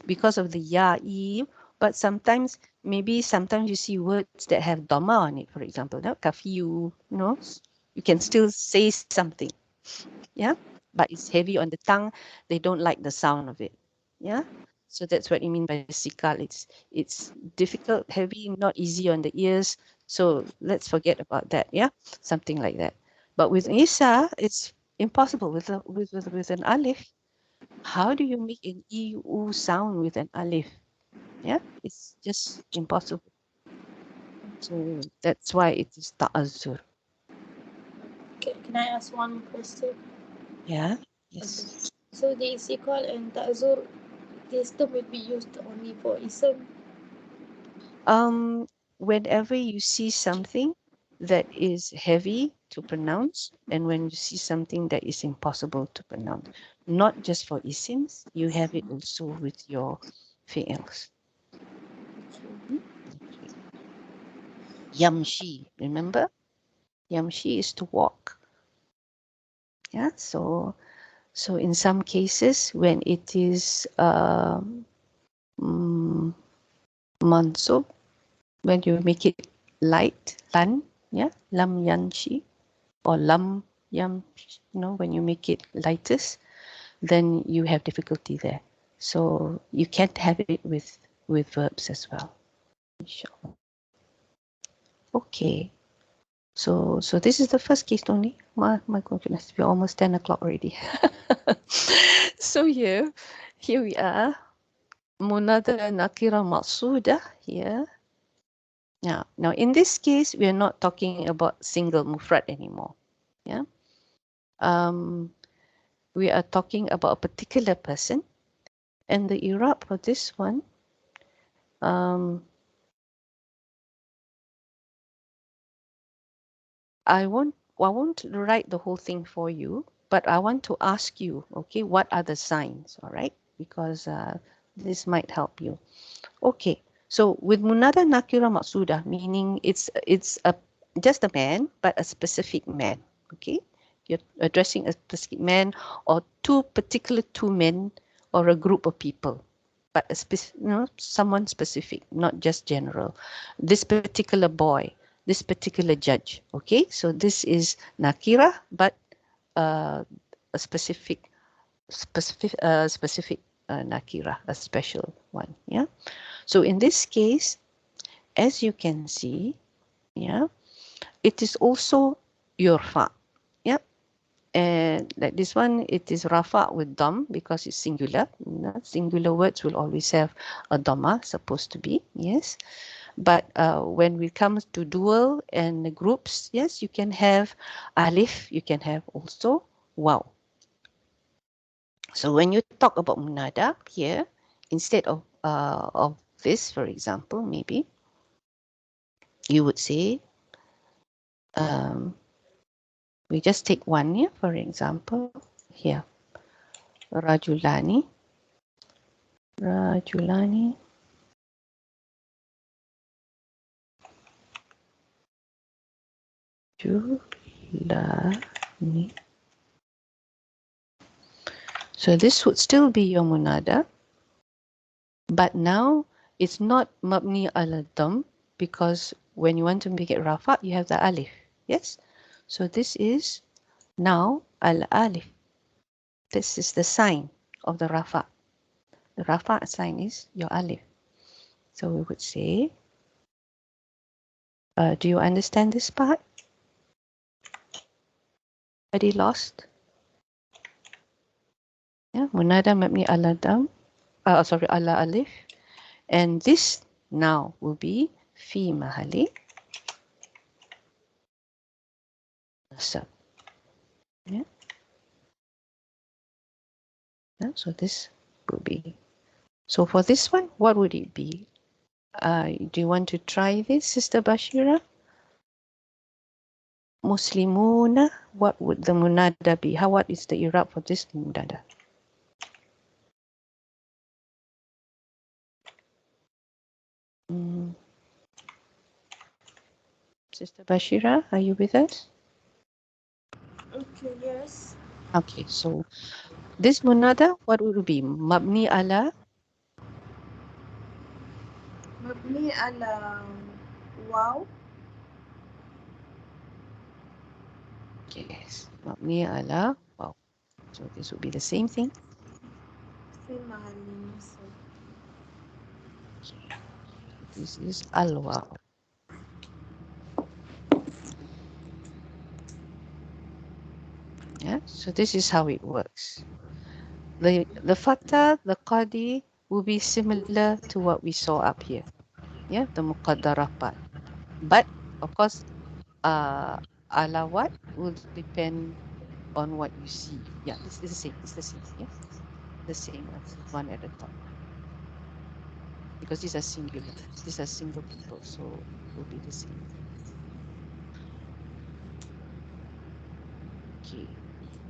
because of the ya e, but sometimes you see words that have dhamma on it, for example, no? Kafiyu, you can still say something, yeah, but it's heavy on the tongue. They don't like the sound of it, yeah. So that's what you mean by sikal. It's difficult, heavy, not easy on the ears. So let's forget about that, yeah, something like that. But with Isa, it's impossible with an alif. How do you make an EU sound with an alif? Yeah, it's just impossible. So that's why it is ta'azzur. Can I ask one question? Yeah, yes. Okay. So the istiqal and ta'zur, this term will be used only for ism. Whenever you see something that is heavy to pronounce, and when you see something that is impossible to pronounce, not just for isims, you have it also with your fi'ils. Okay. Okay. Yamshi, remember? Yamshi is to walk. Yeah, so in some cases when it is mansub, when you make it light, lan, yeah, lam yanshi, or lam yam, when you make it lightest, then you have difficulty there. So you can't have it with verbs as well. Inshallah. Okay. So this is the first case only. My goodness, we're almost 10 o'clock already. So here we are. Munada nakira maqsuda here. Now in this case, we are not talking about single mufrad anymore. Yeah. We are talking about a particular person, and the Irab for this one, I won't write the whole thing for you, but I want to ask you, okay, what are the signs, all right? Because this might help you. Okay, so with munada nakira maqsuda, meaning it's just a man, but a specific man, okay? You're addressing a specific man or two men or a group of people, but someone specific, not just general. This particular boy, this particular judge, okay? So this is nakira, but a specific nakira, a special one, yeah? So in this case, as you can see, yeah, it is also yurfa, yeah. And like this one, it is rafa with dam because it's singular. Singular words will always have a dhamma, supposed to be, yes. But when we come to dual and groups, yes, you can have alif, you can have also waw. So when you talk about munada here, instead of this, for example, maybe you would say, we just take one here, for example, here, rajulani, rajulani, julani. So this would still be your munada, but now it's not mabni ala dam, because when you want to make it rafa, you have the alif, yes? So this is now al alif. This is the sign of the rafa. The rafa sign is your alif. So we would say, do you understand this part? Already lost? Yeah, munada mabni ala dam, ala alif, and this now will be fi mahali nasab. Yeah. Yeah, so this will be. So for this one, what would it be? Do you want to try this, Sister Bashira? Muslimuna, what would the munada be? What is the Irab for this munada? Sister Bashira, are you with us? Okay, yes. Okay, so this munada, what would it be? Mabni ala? Mabni ala wow. Yes, mabni ala. Wow. So this would be the same thing. Fi mahali nasab. Okay. This is al-waw. Yeah, so this is how it works. The fatha, the qadi will be similar to what we saw up here. Yeah, the muqaddarah part. But of course, ala what will depend on what you see. Yeah, this is the same. It's the same. Yeah, the same one at the top. Because these are singular. These are single people, so it will be the same. Okay.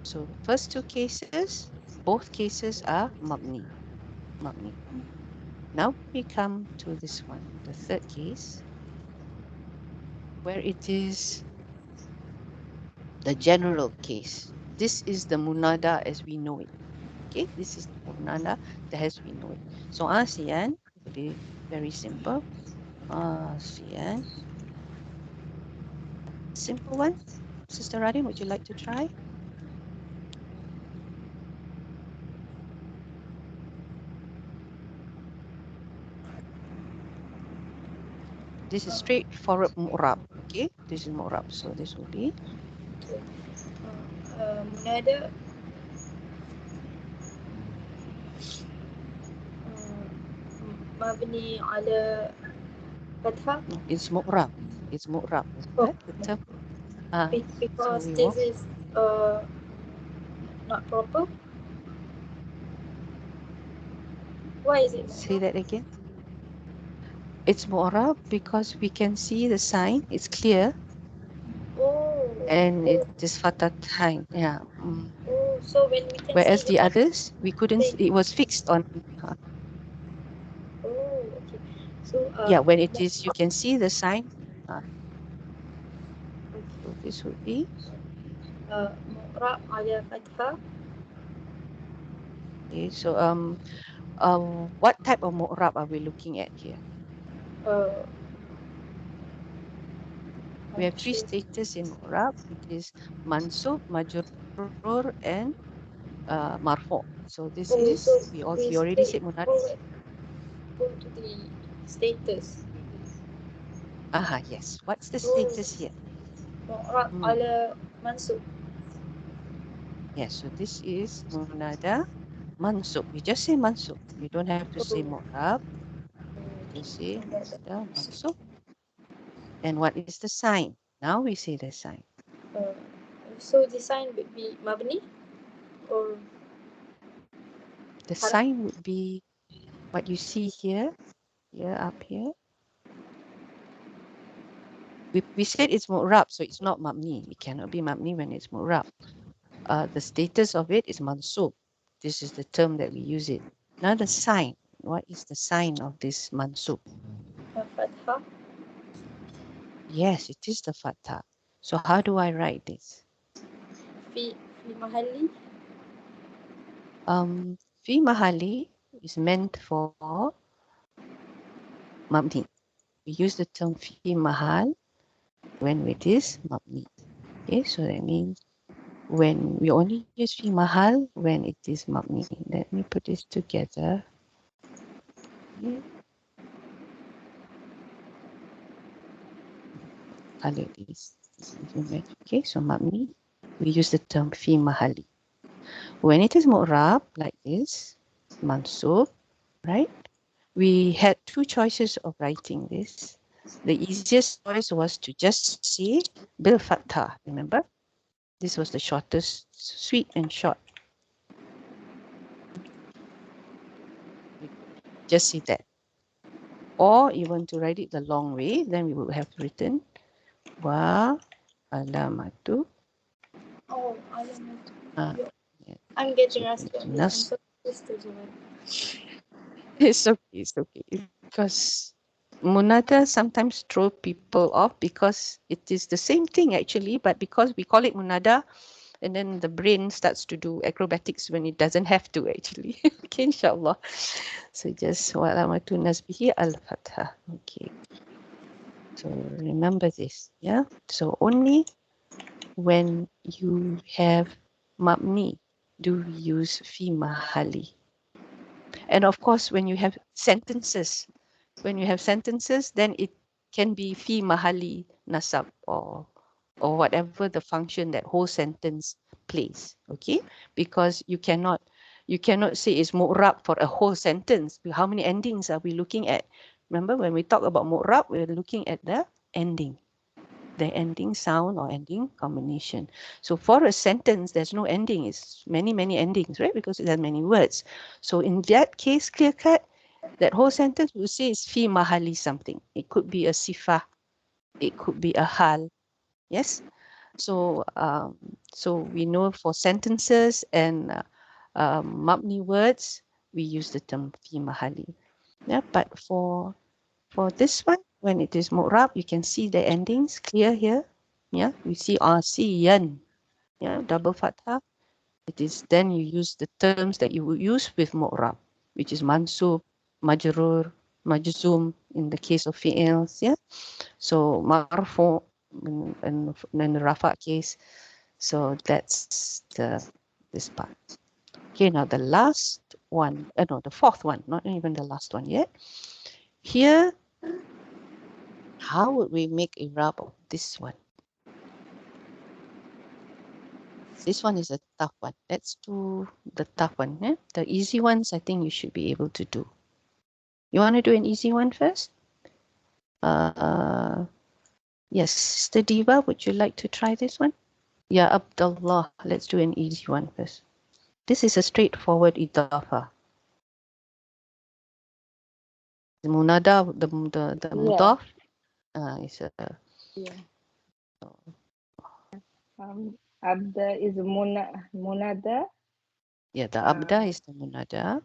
So first two cases, both cases are mabni. Mabni. Now we come to this one, the third case, where it is the general case. This is the munada as we know it. Okay, this is the munada as we know it. So ASEAN will be very simple. ASEAN. Simple one. Sister Radin, would you like to try? This is straightforward mu'rab. Okay, this is mu'rab. So this will be Munada mabni ala fathah. it's mu'rab. It's mu'rab. Oh, The term. So because we this will is not proper. Why is it say not? that again. It's mu'rab because we can see the sign. It's clear Oh, and it oh, is fatathain. Yeah. oh. So when we can see Whereas the the fathah, others, we couldn't. they, It was fixed on. oh, okay. So Yeah, when it is, you can see the sign. So this would be. mu'rab ala fathah. Okay, so what type of mu'rab are we looking at here? Uh, We have three mansub. status in mu'rab. It is mansub, majrur, and marfu. So this Oh, so is we we already said straight munada. forward go to the status. Yes. What's the Oh, status here? mu'rab Hmm. ala mansub. Yes. So this is munada mansub. You just say mansub. You don't have to say Oh, mu'rab. Just say munada mansub. And what is the sign? Now we say the sign. uh, so the sign would be mabni or The harf. sign would be what you see here, up here. We said it's mu'rab, so it's not mabni. It cannot be mabni when it's mu'rab. The status of it is mansub. This is the term that we use it. Now the sign. What is the sign of this mansub? Fathah. Yes, it is the fatha. So how do I write this? Fi mahalli. Fi mahali is meant for mabni. We use the term fi mahal when it is mabni. Okay, so that means when we only use fi mahal when it is mabni. Let me put this together. Okay. Color this. Okay, so mabni, we use the term fi mahali. When it is mu'rab like this, mansub, right? We had two choices of writing this. The easiest choice was to just say bil fathah, remember? This was the shortest, sweet and short. Just say that. Or you want to write it the long way, then we would have written wa alamatu. Oh, alamat. Ah, Yeah. I'm getting so rusty on this. I'm nas. so used to it. It's okay, it's okay. Because munada sometimes throw people off because it is the same thing actually, but because we call it munada, and then the brain starts to do acrobatics when it doesn't have to actually. Okay, inshallah. So just wa'alamatu nasbihi al-fathah. Okay. So remember this, yeah? So only when you have mabni do we use fi mahali. And of course, when you have sentences, then it can be fi mahali nasab or whatever the function that whole sentence plays. Okay, because you cannot You cannot say it's mu'rab for a whole sentence. How many endings are we looking at? Remember, when we talk about mu'rab, we're looking at the ending sound or ending combination. So for a sentence, there's no ending. It's many, many endings, right? Because it has many words. So in that case, clear cut, that whole sentence we say is fi mahali something. It could be a sifah. It could be a hal. Yes. So so we know for sentences and mabni words, we use the term fi mahali. Yeah, but for this one, when it is mu'rab, you can see the endings clear here. Yeah, we see asiyan. Yeah, double fathah. It is then you use the terms that you would use with mu'rab, which is mansub, majrur, majzum in the case of fi'ils. Yeah, so marfu in the rafa case. So that's this part. Okay, now the last one, no, the fourth one, not even the last one yet. Here, how would we make Irab of this one? This one is a tough one. Let's do the tough one. Yeah? The easy ones, I think you should be able to do. You want to do an easy one first? Yes, Sister Diva, would you like to try this one? Yeah, Abdullah. Let's do an easy one first. This is a straightforward idafa. The munada, the mudaf, is a Yeah. Abda is munada. yeah. The abda is the munada.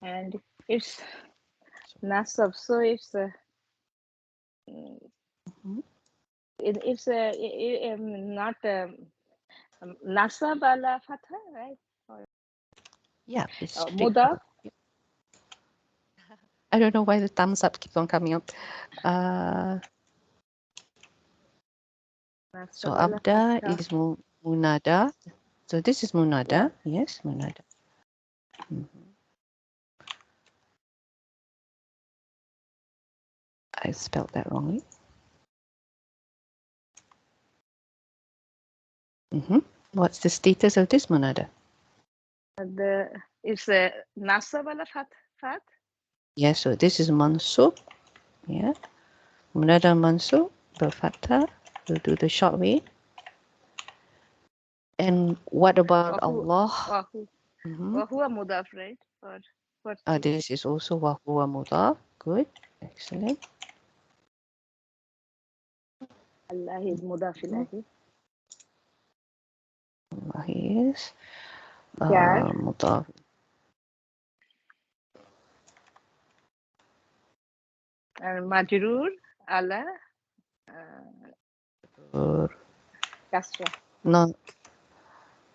And it's nasab. So it's it's not nasab ala fatha, right? Yeah, it's Mudaf. I don't know why the thumbs up keeps on coming up. So abda is munada. So this is munada. Yeah. Yes, munada. I spelled that wrongly. What's the status of this munada? It's nasab ala fat. Yeah, so this is mansub. Yeah, munada mansub berfathah. We'll do the short way. And what about Allah? Wahuwa mudaf, right? This is also wahuwa mudaf. Good, excellent. Allah is mudaf ilahi. Allah is Jar. mudaf. And majrur ala kasra. No,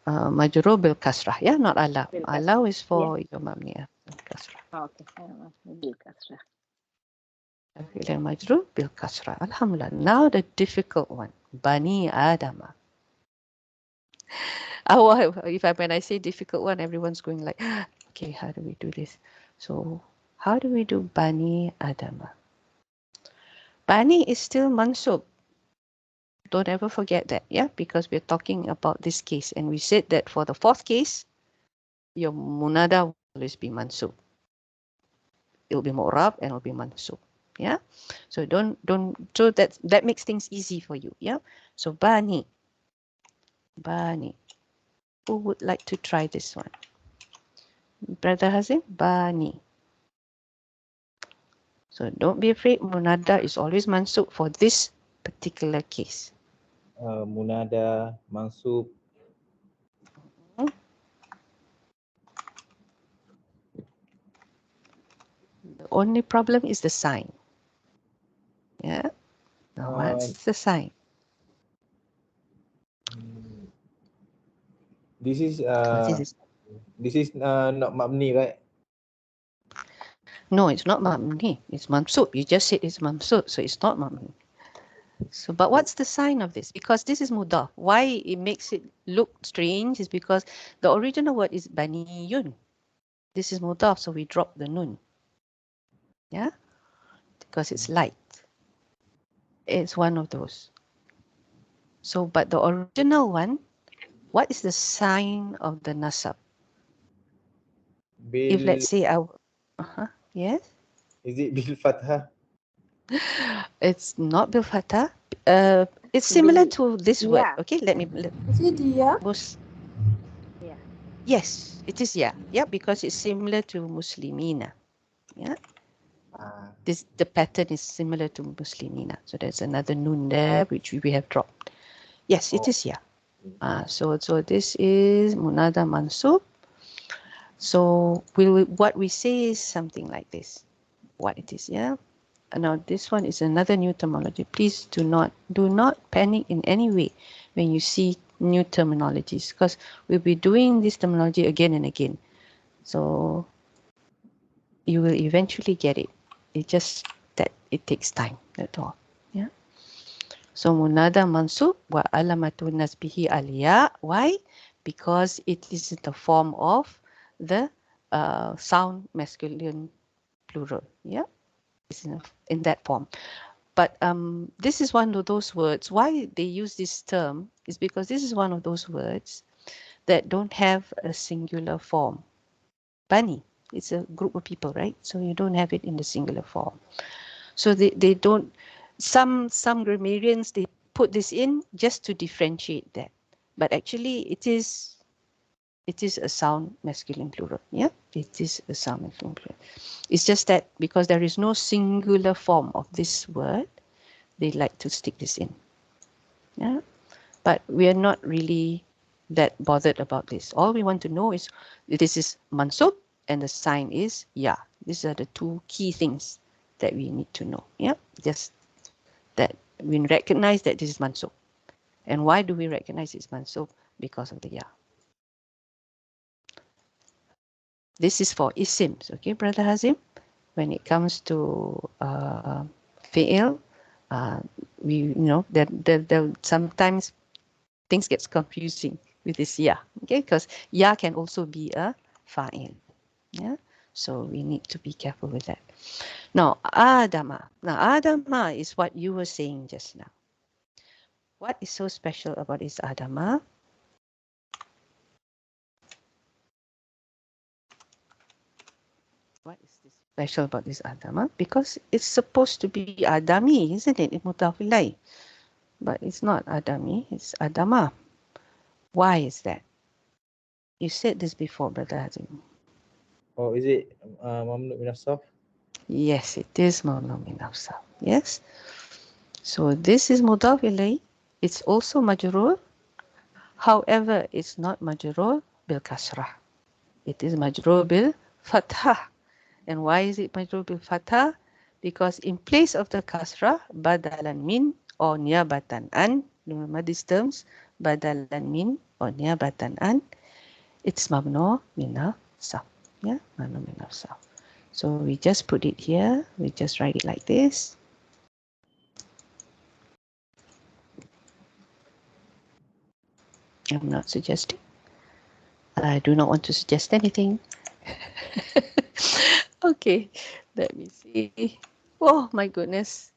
majrur bil kasrah. Yeah, not Allah. Bil kasrah. Allah is for your mamniyah. Kasrah. Okay. Bil kasra. Fi'l majrur bil kasrah. Alhamdulillah. Now the difficult one. Bani Adama. When I say difficult one, everyone's going like, okay, how do we do this? So how do we do Bani Adama? Bani is still mansub. Don't ever forget that, yeah? Because we're talking about this case. And we said that for the fourth case, your munada will always be mansub. It will be mu'rab and it will be mansub. Yeah? So so that makes things easy for you. Yeah? So Bani. Who would like to try this one? Brother Hazim? Bani. So don't be afraid. Munada is always mansub for this particular case. Munada, mansub. The only problem is the sign. Yeah. Now what's the sign? This is not mabni, right? No, it's not mabni. It's mansub. You just said it's mansub, so it's not mabni. So, but what's the sign of this? Because this is mudaf. Why it makes it look strange is because the original word is baniyun. This is mudaf, so we drop the nun. Yeah, because it's light. It's one of those. So, but the original one, what is the sign of the nasab? If let's say yes, Is it bil fathah? it's not bil fatah. It's similar to this word. Yeah. Okay, let me. Is it dia? Yeah. Yes, it is yeah, because it's similar to Muslimina. Yeah, the pattern is similar to Muslimina. So there's another nun there which we have dropped. Yes, it is yeah. So this is Munada Mansub. So what we say is something like this. What it is, yeah. Now this one is another new terminology. Please do not panic in any way when you see new terminologies, because we'll be doing this terminology again and again. So you will eventually get it. It's just that it takes time. That's all. Yeah. So munada mansub wa alamatu nasbihi aliyah. Why? Because it is in the form of the sound masculine plural. Yeah. It's in that form. But this is one of those words. Why they use this term is because this is one of those words that don't have a singular form. Bani, it's a group of people, right? So you don't have it in the singular form. So they don't. Some grammarians, they put this in just to differentiate that, but actually it is a sound masculine plural. Yeah, it is a sound masculine plural. It's just that because there is no singular form of this word, they like to stick this in. Yeah, but we are not really that bothered about this. All we want to know is this is mansub and the sign is ya. These are the two key things that we need to know. Yeah, just that we recognize that this is mansub. And why do we recognize it's mansub? Because of the ya. This is for isims, okay, Brother Hazim? When it comes to fi'il, we that sometimes things gets confusing with this ya, okay? Because ya can also be a fa'il, yeah. So we need to be careful with that. Now adama. Now adama is what you were saying just now. What is so special about this adama? What is this special about this adama? Because it's supposed to be adami, isn't it? Mudhaf ilayh. But it's not adami, it's adama. Why is that? You said this before, Brother Hazim. Oh, is it mamnu min as-sarf? Yes, it is mamnu min as-sarf. Yes. So this is mudhaf ilayh. It's also majrur. However, it's not majrur bil kasrah. It is majrur bil fathah. And why is it majrur bil fathah? Because in place of the kasrah, badalan min or niyabatan an, remember these terms, badalan min or niyabatan an, it's mamnu min as-sarf. Yeah, mamnu min as-sarf. So we just put it here. We just write it like this. I'm not suggesting. I do not want to suggest anything. Okay, let me see. Oh my goodness.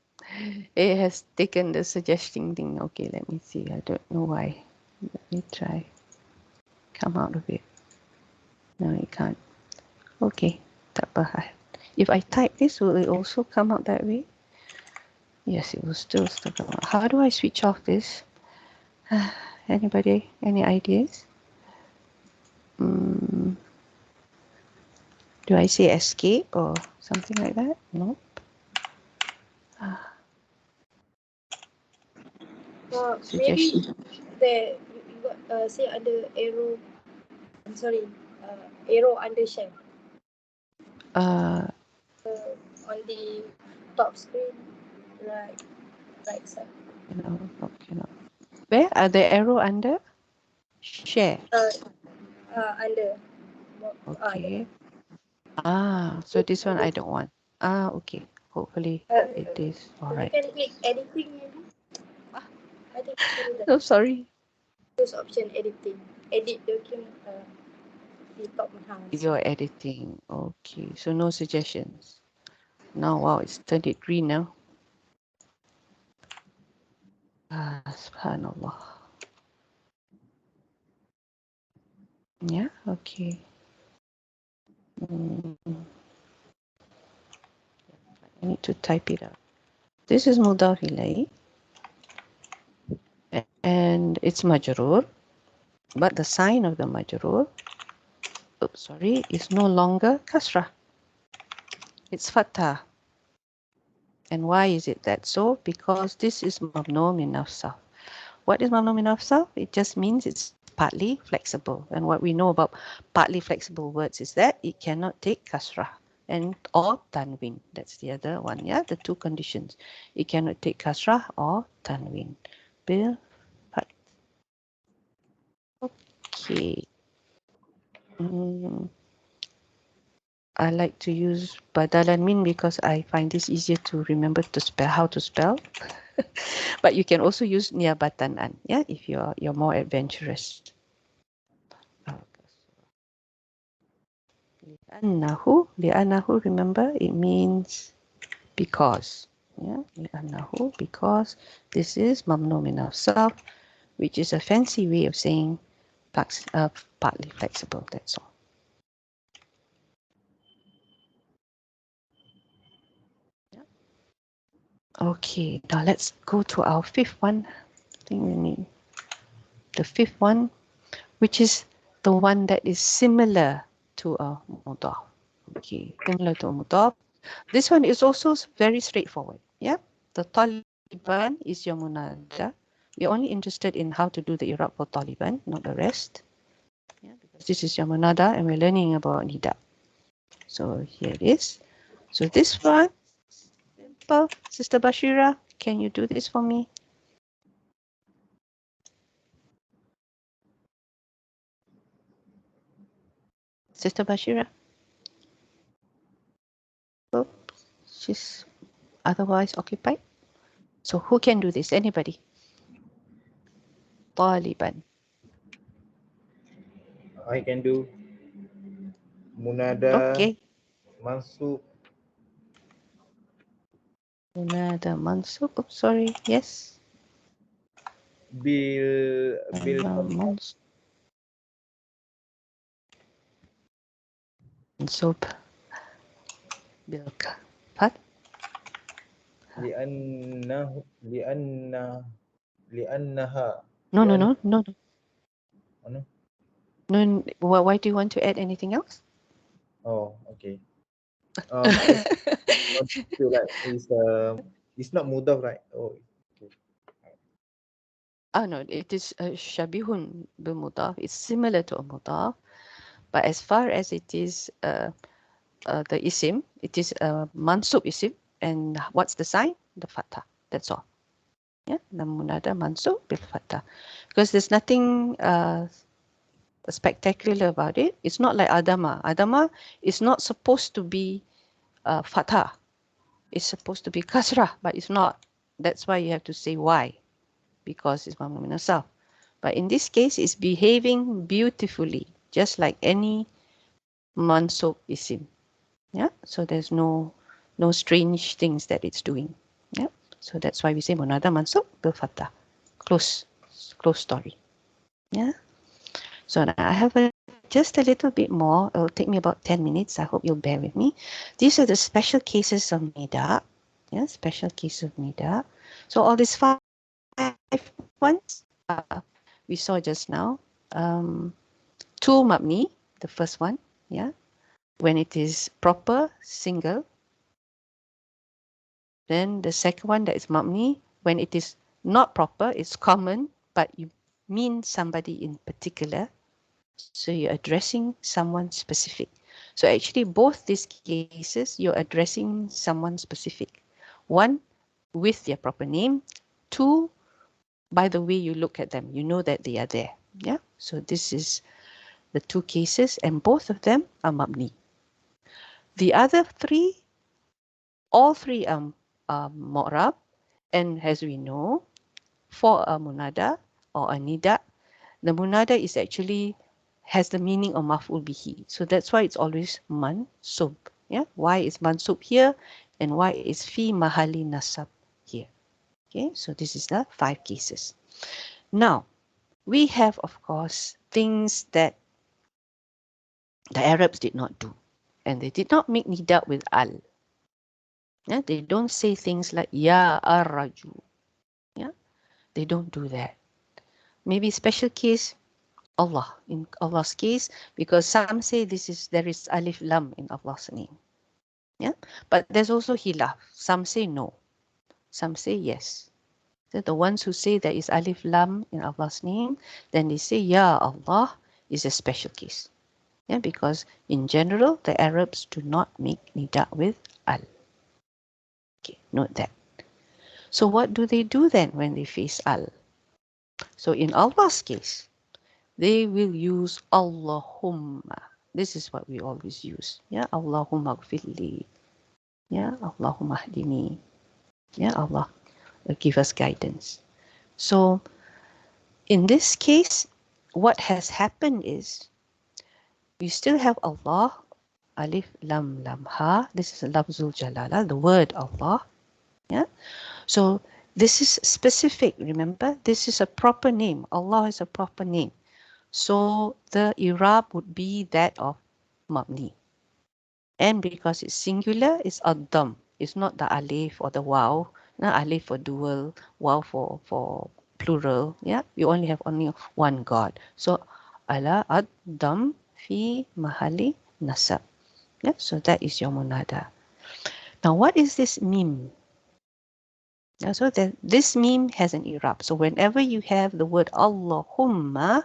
It has taken the suggesting thing. Okay, let me see. I don't know why. Let me try. Come out of it. No, it can't. Okay, tak apa. If I type this, will it also come out that way? Yes, it will still come out. How do I switch off this? Anybody? Any ideas? Do I say escape or something like that? No. Maybe Suggestion. there you got say under arrow. I'm sorry, arrow under share on the top screen, right side. Okay. Where are the arrow under? Share. Under. Okay. Yeah. So this one I don't want. Okay. Hopefully it is all You right. can click editing maybe. I think through Oh, sorry. those option editing, edit document. The top half. You're editing. Okay. So no suggestions. Now, wow, it's turned it green now. Subhanallah. Yeah. Okay. I need to type it out. This is mudaf ilayh, and it's majroor, but the sign of the majroor, is no longer kasrah. It's fathah. And why is it that so? Because this is mamnu min nafsah. What is mamnu min nafsah? It just means it's partly flexible. And what we know about partly flexible words is that it cannot take kasrah and or tanwin. That's the other one, yeah? The two conditions. It cannot take kasrah or tanwin. Bil fat. Okay. I like to use badal and min because I find this easier to remember to spell how to spell. But you can also use niabatan an, yeah, if you're more adventurous. Li'annahu, remember, it means because. Yeah, li'annahu, because this is mamnu min nafsah, which is a fancy way of saying partly flexible, that's all. Okay, now let's go to our fifth one. I think we need the fifth one, which is the one that is similar to a mudaf. Okay, similar to a mudaf. This one is also very straightforward. Yeah, the Taliban is your munada. We're only interested in how to do the Irab for Taliban, not the rest. Yeah, because this is your munada and we're learning about nida. So here it is. So this one, simple. Sister Bashira, can you do this for me? Sister Bashira? Oh, she's otherwise occupied. So who can do this? Anybody? Taliban. I can do munada, Okay. mansub, Munada mansub. Oh, sorry. Yes. bil Mansub. Mansub. Bil fat. li'annaha No. Ano? No. Why do you want to add anything else? Oh, okay. I want to like it's not mudaf, right? Oh, okay. No, it is shabihun bil mudaf. It's similar to a mudaf, but as far as it is the isim, it is a mansub isim, and what's the sign? The fathah. That's all. Yeah, the munada mansub bil fathah, because there's nothing spectacular about it. It's not like adama. Adama is not supposed to be fathah. It's supposed to be kasrah, but it's not. That's why you have to say why, because it's mamnu min nasab. But in this case, it's behaving beautifully, just like any mansub isim. Yeah, so there's no strange things that it's doing. Yeah, so that's why we say munada mansub bil fathah. Close story. Yeah. So now I have just a little bit more. It'll take me about 10 minutes. I hope you'll bear with me. These are the special cases of nida. Yeah, special case of nida. So all these five ones we saw just now. Two mabni, the first one. Yeah, when it is proper single. Then the second one that is mabni, when it is not proper, it's common, but you mean somebody in particular. So you're addressing someone specific. So actually both these cases, you're addressing someone specific. One, with their proper name. Two, by the way you look at them, you know that they are there. Yeah. So this is the two cases, and both of them are mabni. The other three, all three are mu'rab, and as we know, for a munada or a nida, the munada is actually has the meaning of maf'ul bihi. So that's why it's always mansub. Yeah. Why is mansub here and why is fi mahali nasab here? Okay. So this is the 5 cases. Now, we have, of course, things that the Arabs did not do. And they did not make nida with al. Yeah, they don't say things like ya ar-rajul. Yeah, they don't do that. Maybe special case Allah, in Allah's case, because some say there is alif lam in Allah's name. Yeah, but there's also hilaf. Some say no, some say yes. So the ones who say there is alif lam in Allah's name, then they say ya Allah is a special case. Yeah, because in general the Arabs do not make nida with al. Okay, note that. So what do they do then when they face al? So in Allah's case, they will use Allahumma. This is what we always use. Yeah, Allahumma gfirli. Yeah, Allahumma hdini. Yeah, Allah give us guidance. So in this case, what has happened is we still have Allah, alif lam lam ha. This is lafzul jalala, the word Allah. Yeah. So this is specific. Remember, this is a proper name. Allah is a proper name. So the Irab would be that of mabni. And because it's singular, it's ad-dam. It's not the alif or the waw. Not alif for dual, waw for plural. Yeah, we only have one God. So ala ad-dam fi mahali nasab. Yeah, so that is your munada. Now, what is this mim? Yeah, so this mim has an Irab. So whenever you have the word Allahumma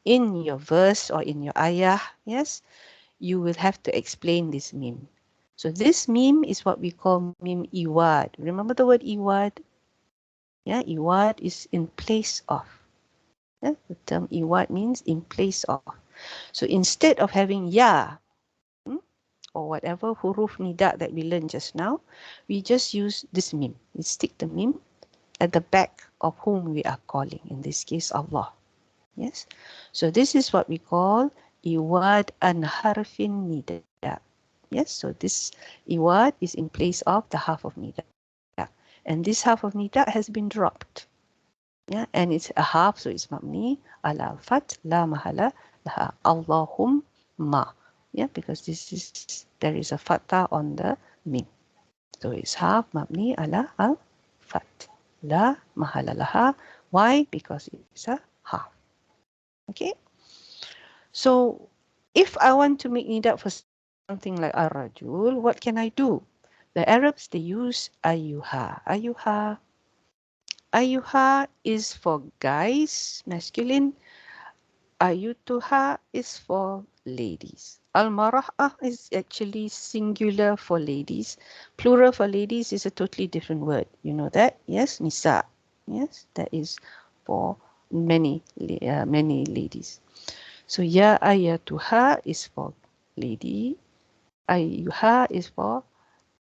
in your verse or in your ayah, yes, you will have to explain this mim. So this mim is what we call mim iwad. Remember the word iwad? Yeah, iwad is in place of. Yeah, the term iwad means in place of. So instead of having ya, or whatever huruf nida that we learned just now, we just use this mim. We stick the mim at the back of whom we are calling, in this case Allah. Yes, so this is what we call iwad an harfin nida. Yes, so this iwad is in place of the half of nida, and this half of nida has been dropped. Yeah, and it's a half, so it's mabni ala fat la mahala laha Allahumma. Yeah, because there is a fatha on the mim, so it's half mabni ala al fat la mahala laha. Why? Because it's a half. Okay, so if I want to make nida for something like ar-rajul, what can I do? The Arabs, they use ayuha. Ayuha is for guys, masculine. Ayutuha is for ladies. Al-mara'ah is actually singular for ladies. Plural for ladies is a totally different word. You know that? Yes, nisa. Yes, that is for many ladies. So ya ayatuha is for lady. Ayuha is for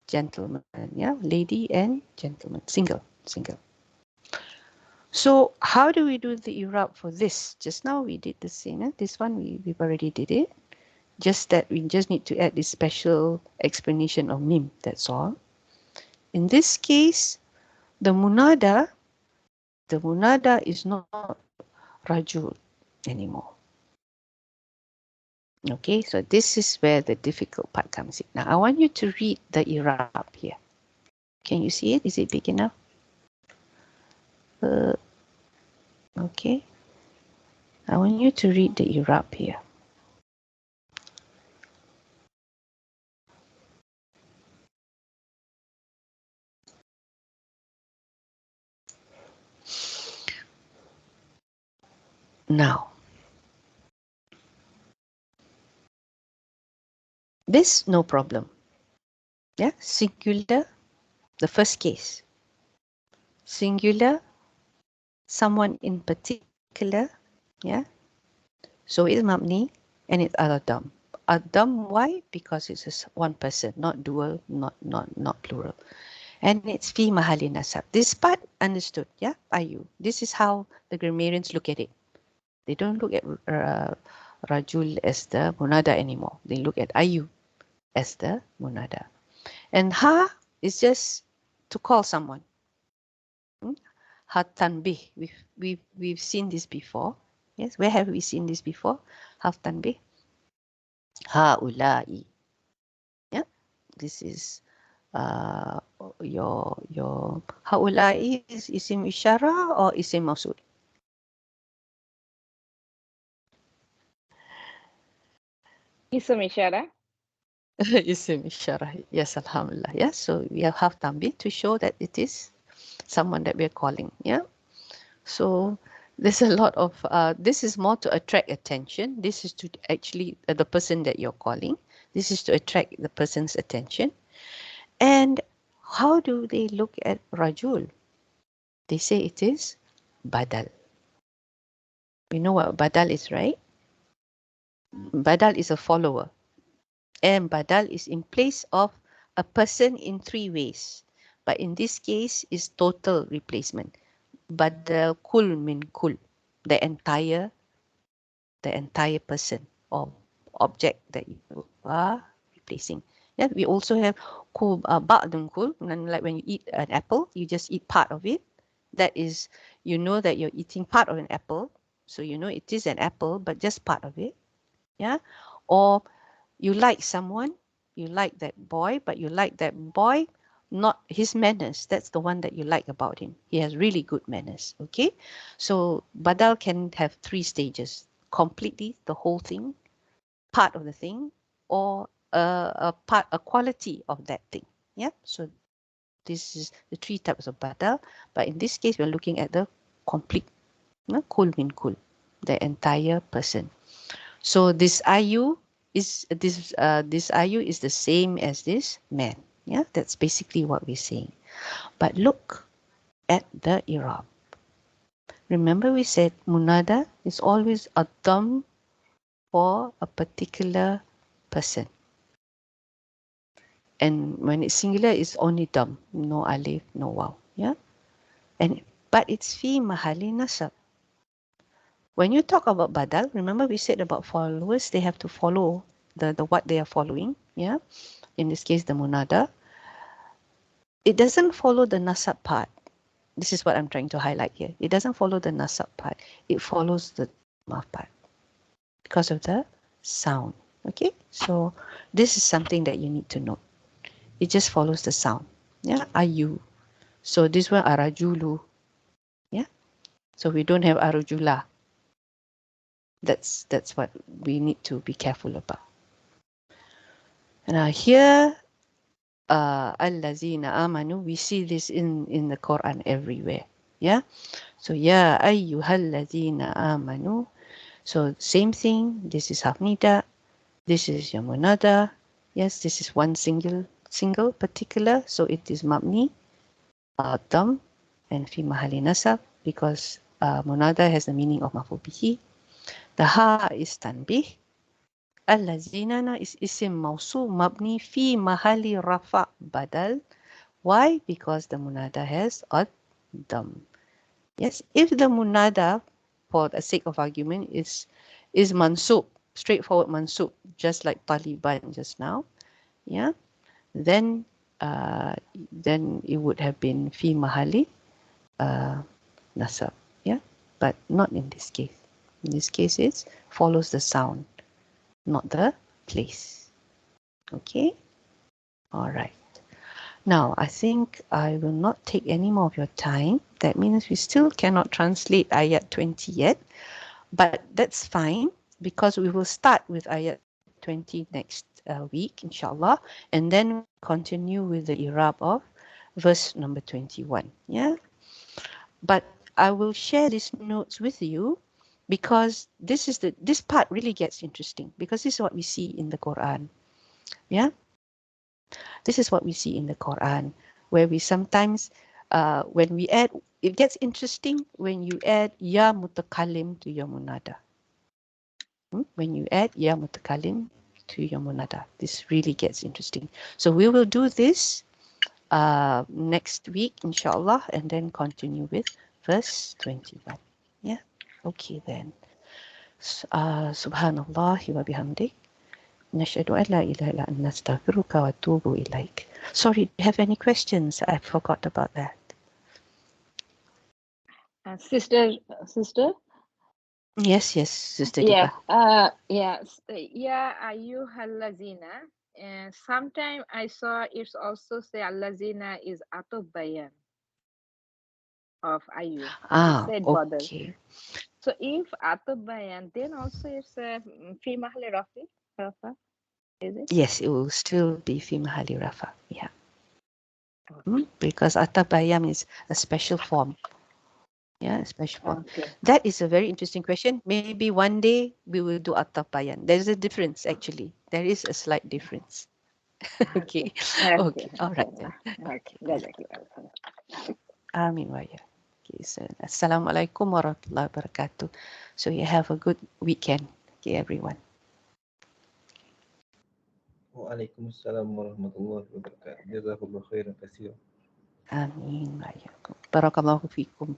gentleman. Yeah, lady and gentleman. Single. So how do we do the Irab for this? Just now we did the same. This one we've already did it. Just that we just need to add this special explanation of mim. That's all. In this case, the munada is not rajul anymore. Okay, so this is where the difficult part comes in. Now I want you to read the Irab here. Can you see it? Is it big enough? Okay. I want you to read the Irab here. Now, this no problem. Yeah, singular, the first case. Singular, someone in particular. Yeah. So it's mabni and it's al-dam. Al-dam, why? Because it's just one person, not dual, not plural. And it's fi mahali nasab. This part understood, yeah? Ayu. This is how the grammarians look at it. They don't look at rajul as the munada anymore. They look at ayu as the munada. And ha is just to call someone. Ha tanbih. We've seen this before. Yes, where have we seen this before? Ha tanbih. Ha ulai. This is your haulai is isim isyara or isim mausul? Ism Ishara. Isim isyara. Yes, alhamdulillah. Yeah, so we have tanbih to show that it is someone that we are calling. Yeah. So there's a lot of this is more to attract attention. This is to actually the person that you're calling. This is to attract the person's attention. And how do they look at rajul? They say it is badal. We know what badal is, right? Badal is a follower. And badal is in place of a person in three ways. But in this case, is total replacement. Badal kul min kul. The entire person or object that you are replacing. Yeah, we also have kul ba'dun kul, like when you eat an apple, you just eat part of it. That is, you know that you're eating part of an apple, so you know it is an apple, but just part of it. Yeah, or you like someone, you like that boy, but you like that boy, not his manners. That's the one that you like about him. He has really good manners. Okay, so badal can have three stages: completely the whole thing, part of the thing, or a quality of that thing. Yeah, so this is the three types of badal, but in this case we're looking at the complete, kul min kul, the entire person. So this ayu is this ayu is the same as this man. Yeah, that's basically what we're saying. But look at the Irab. Remember we said munada is always a dam for a particular person. And when it's singular, it's only dam, no alif, no waw. Yeah, but it's fi mahali nasab. When you talk about badal, remember we said about followers, they have to follow the what they are following. Yeah, in this case the munada. It doesn't follow the nasab part. This is what I'm trying to highlight here. It doesn't follow the nasab part. It follows the maf part because of the sound. Okay, so this is something that you need to note. It just follows the sound. Yeah, ayu. So this one arajulu. Yeah, so we don't have arujula. That's what we need to be careful about. And here, allazina amanu, we see this in the Quran everywhere. Yeah, so ya ayyuhallazina amanu. So same thing. This is hafnida. This is yamunada. Yes, this is one single particular. So it is mabni, dam, and fi mahali nasab, because munada has the meaning of maf'ul bihi. The ha is tanbih. Allazina is isim mausul mabni fi mahali rafa badal. Why? Because the munada has dam. Yes, if the munada, for the sake of argument, is mansub, straightforward mansub, just like Taliban just now, yeah, then it would have been fi mahali nasab, yeah, but not in this case. In this case, it follows the sound, not the place. Okay, all right. Now, I think I will not take any more of your time. That means we still cannot translate Ayat 20 yet, but that's fine because we will start with Ayat 20 next week, inshallah, and then continue with the Irab of verse number 21. Yeah, but I will share these notes with you because this part really gets interesting because this is what we see in the Quran. Yeah, this is what we see in the Quran, where we sometimes, when we add, it gets interesting when you add ya mutakalim to your munada. When you add ya mutakalim to your munada, this really gets interesting. So we will do this next week, inshallah, and then continue with verse 21. Yeah, okay then. Subhanallah wa bihamdik. نشهد أن لا إله إلا أنت نستغفرك ونتوب إليك. Sorry, do you have any questions? I forgot about that. Sister. Yes, Sister Yeah. Diva. Yes. Ya ayyuhallazina. And sometime I saw it's also say Allazina is atuf bayan of ayu. It said badal. Okay. So if atuf bayan, then also it's fi mahli rafa, is it? Yes, it will still be fi mahali rafa. Yeah. Okay. Because atabayam is a special form. Yeah, a special form. Okay. That is a very interesting question. Maybe one day we will do atabayan. There's a difference actually. There is a slight difference. Okay. Okay. Okay. All right then. Okay. Jazakallah. Amin wa ya. Okay, so Assalamualaikum warahmatullahi wabarakatuh. So you have a good weekend. Okay, everyone. Waalaikumsalam warahmatullahi wabarakatuh. Jazakallah khairan katsira. Amin wa ya. Barakallahu fikum.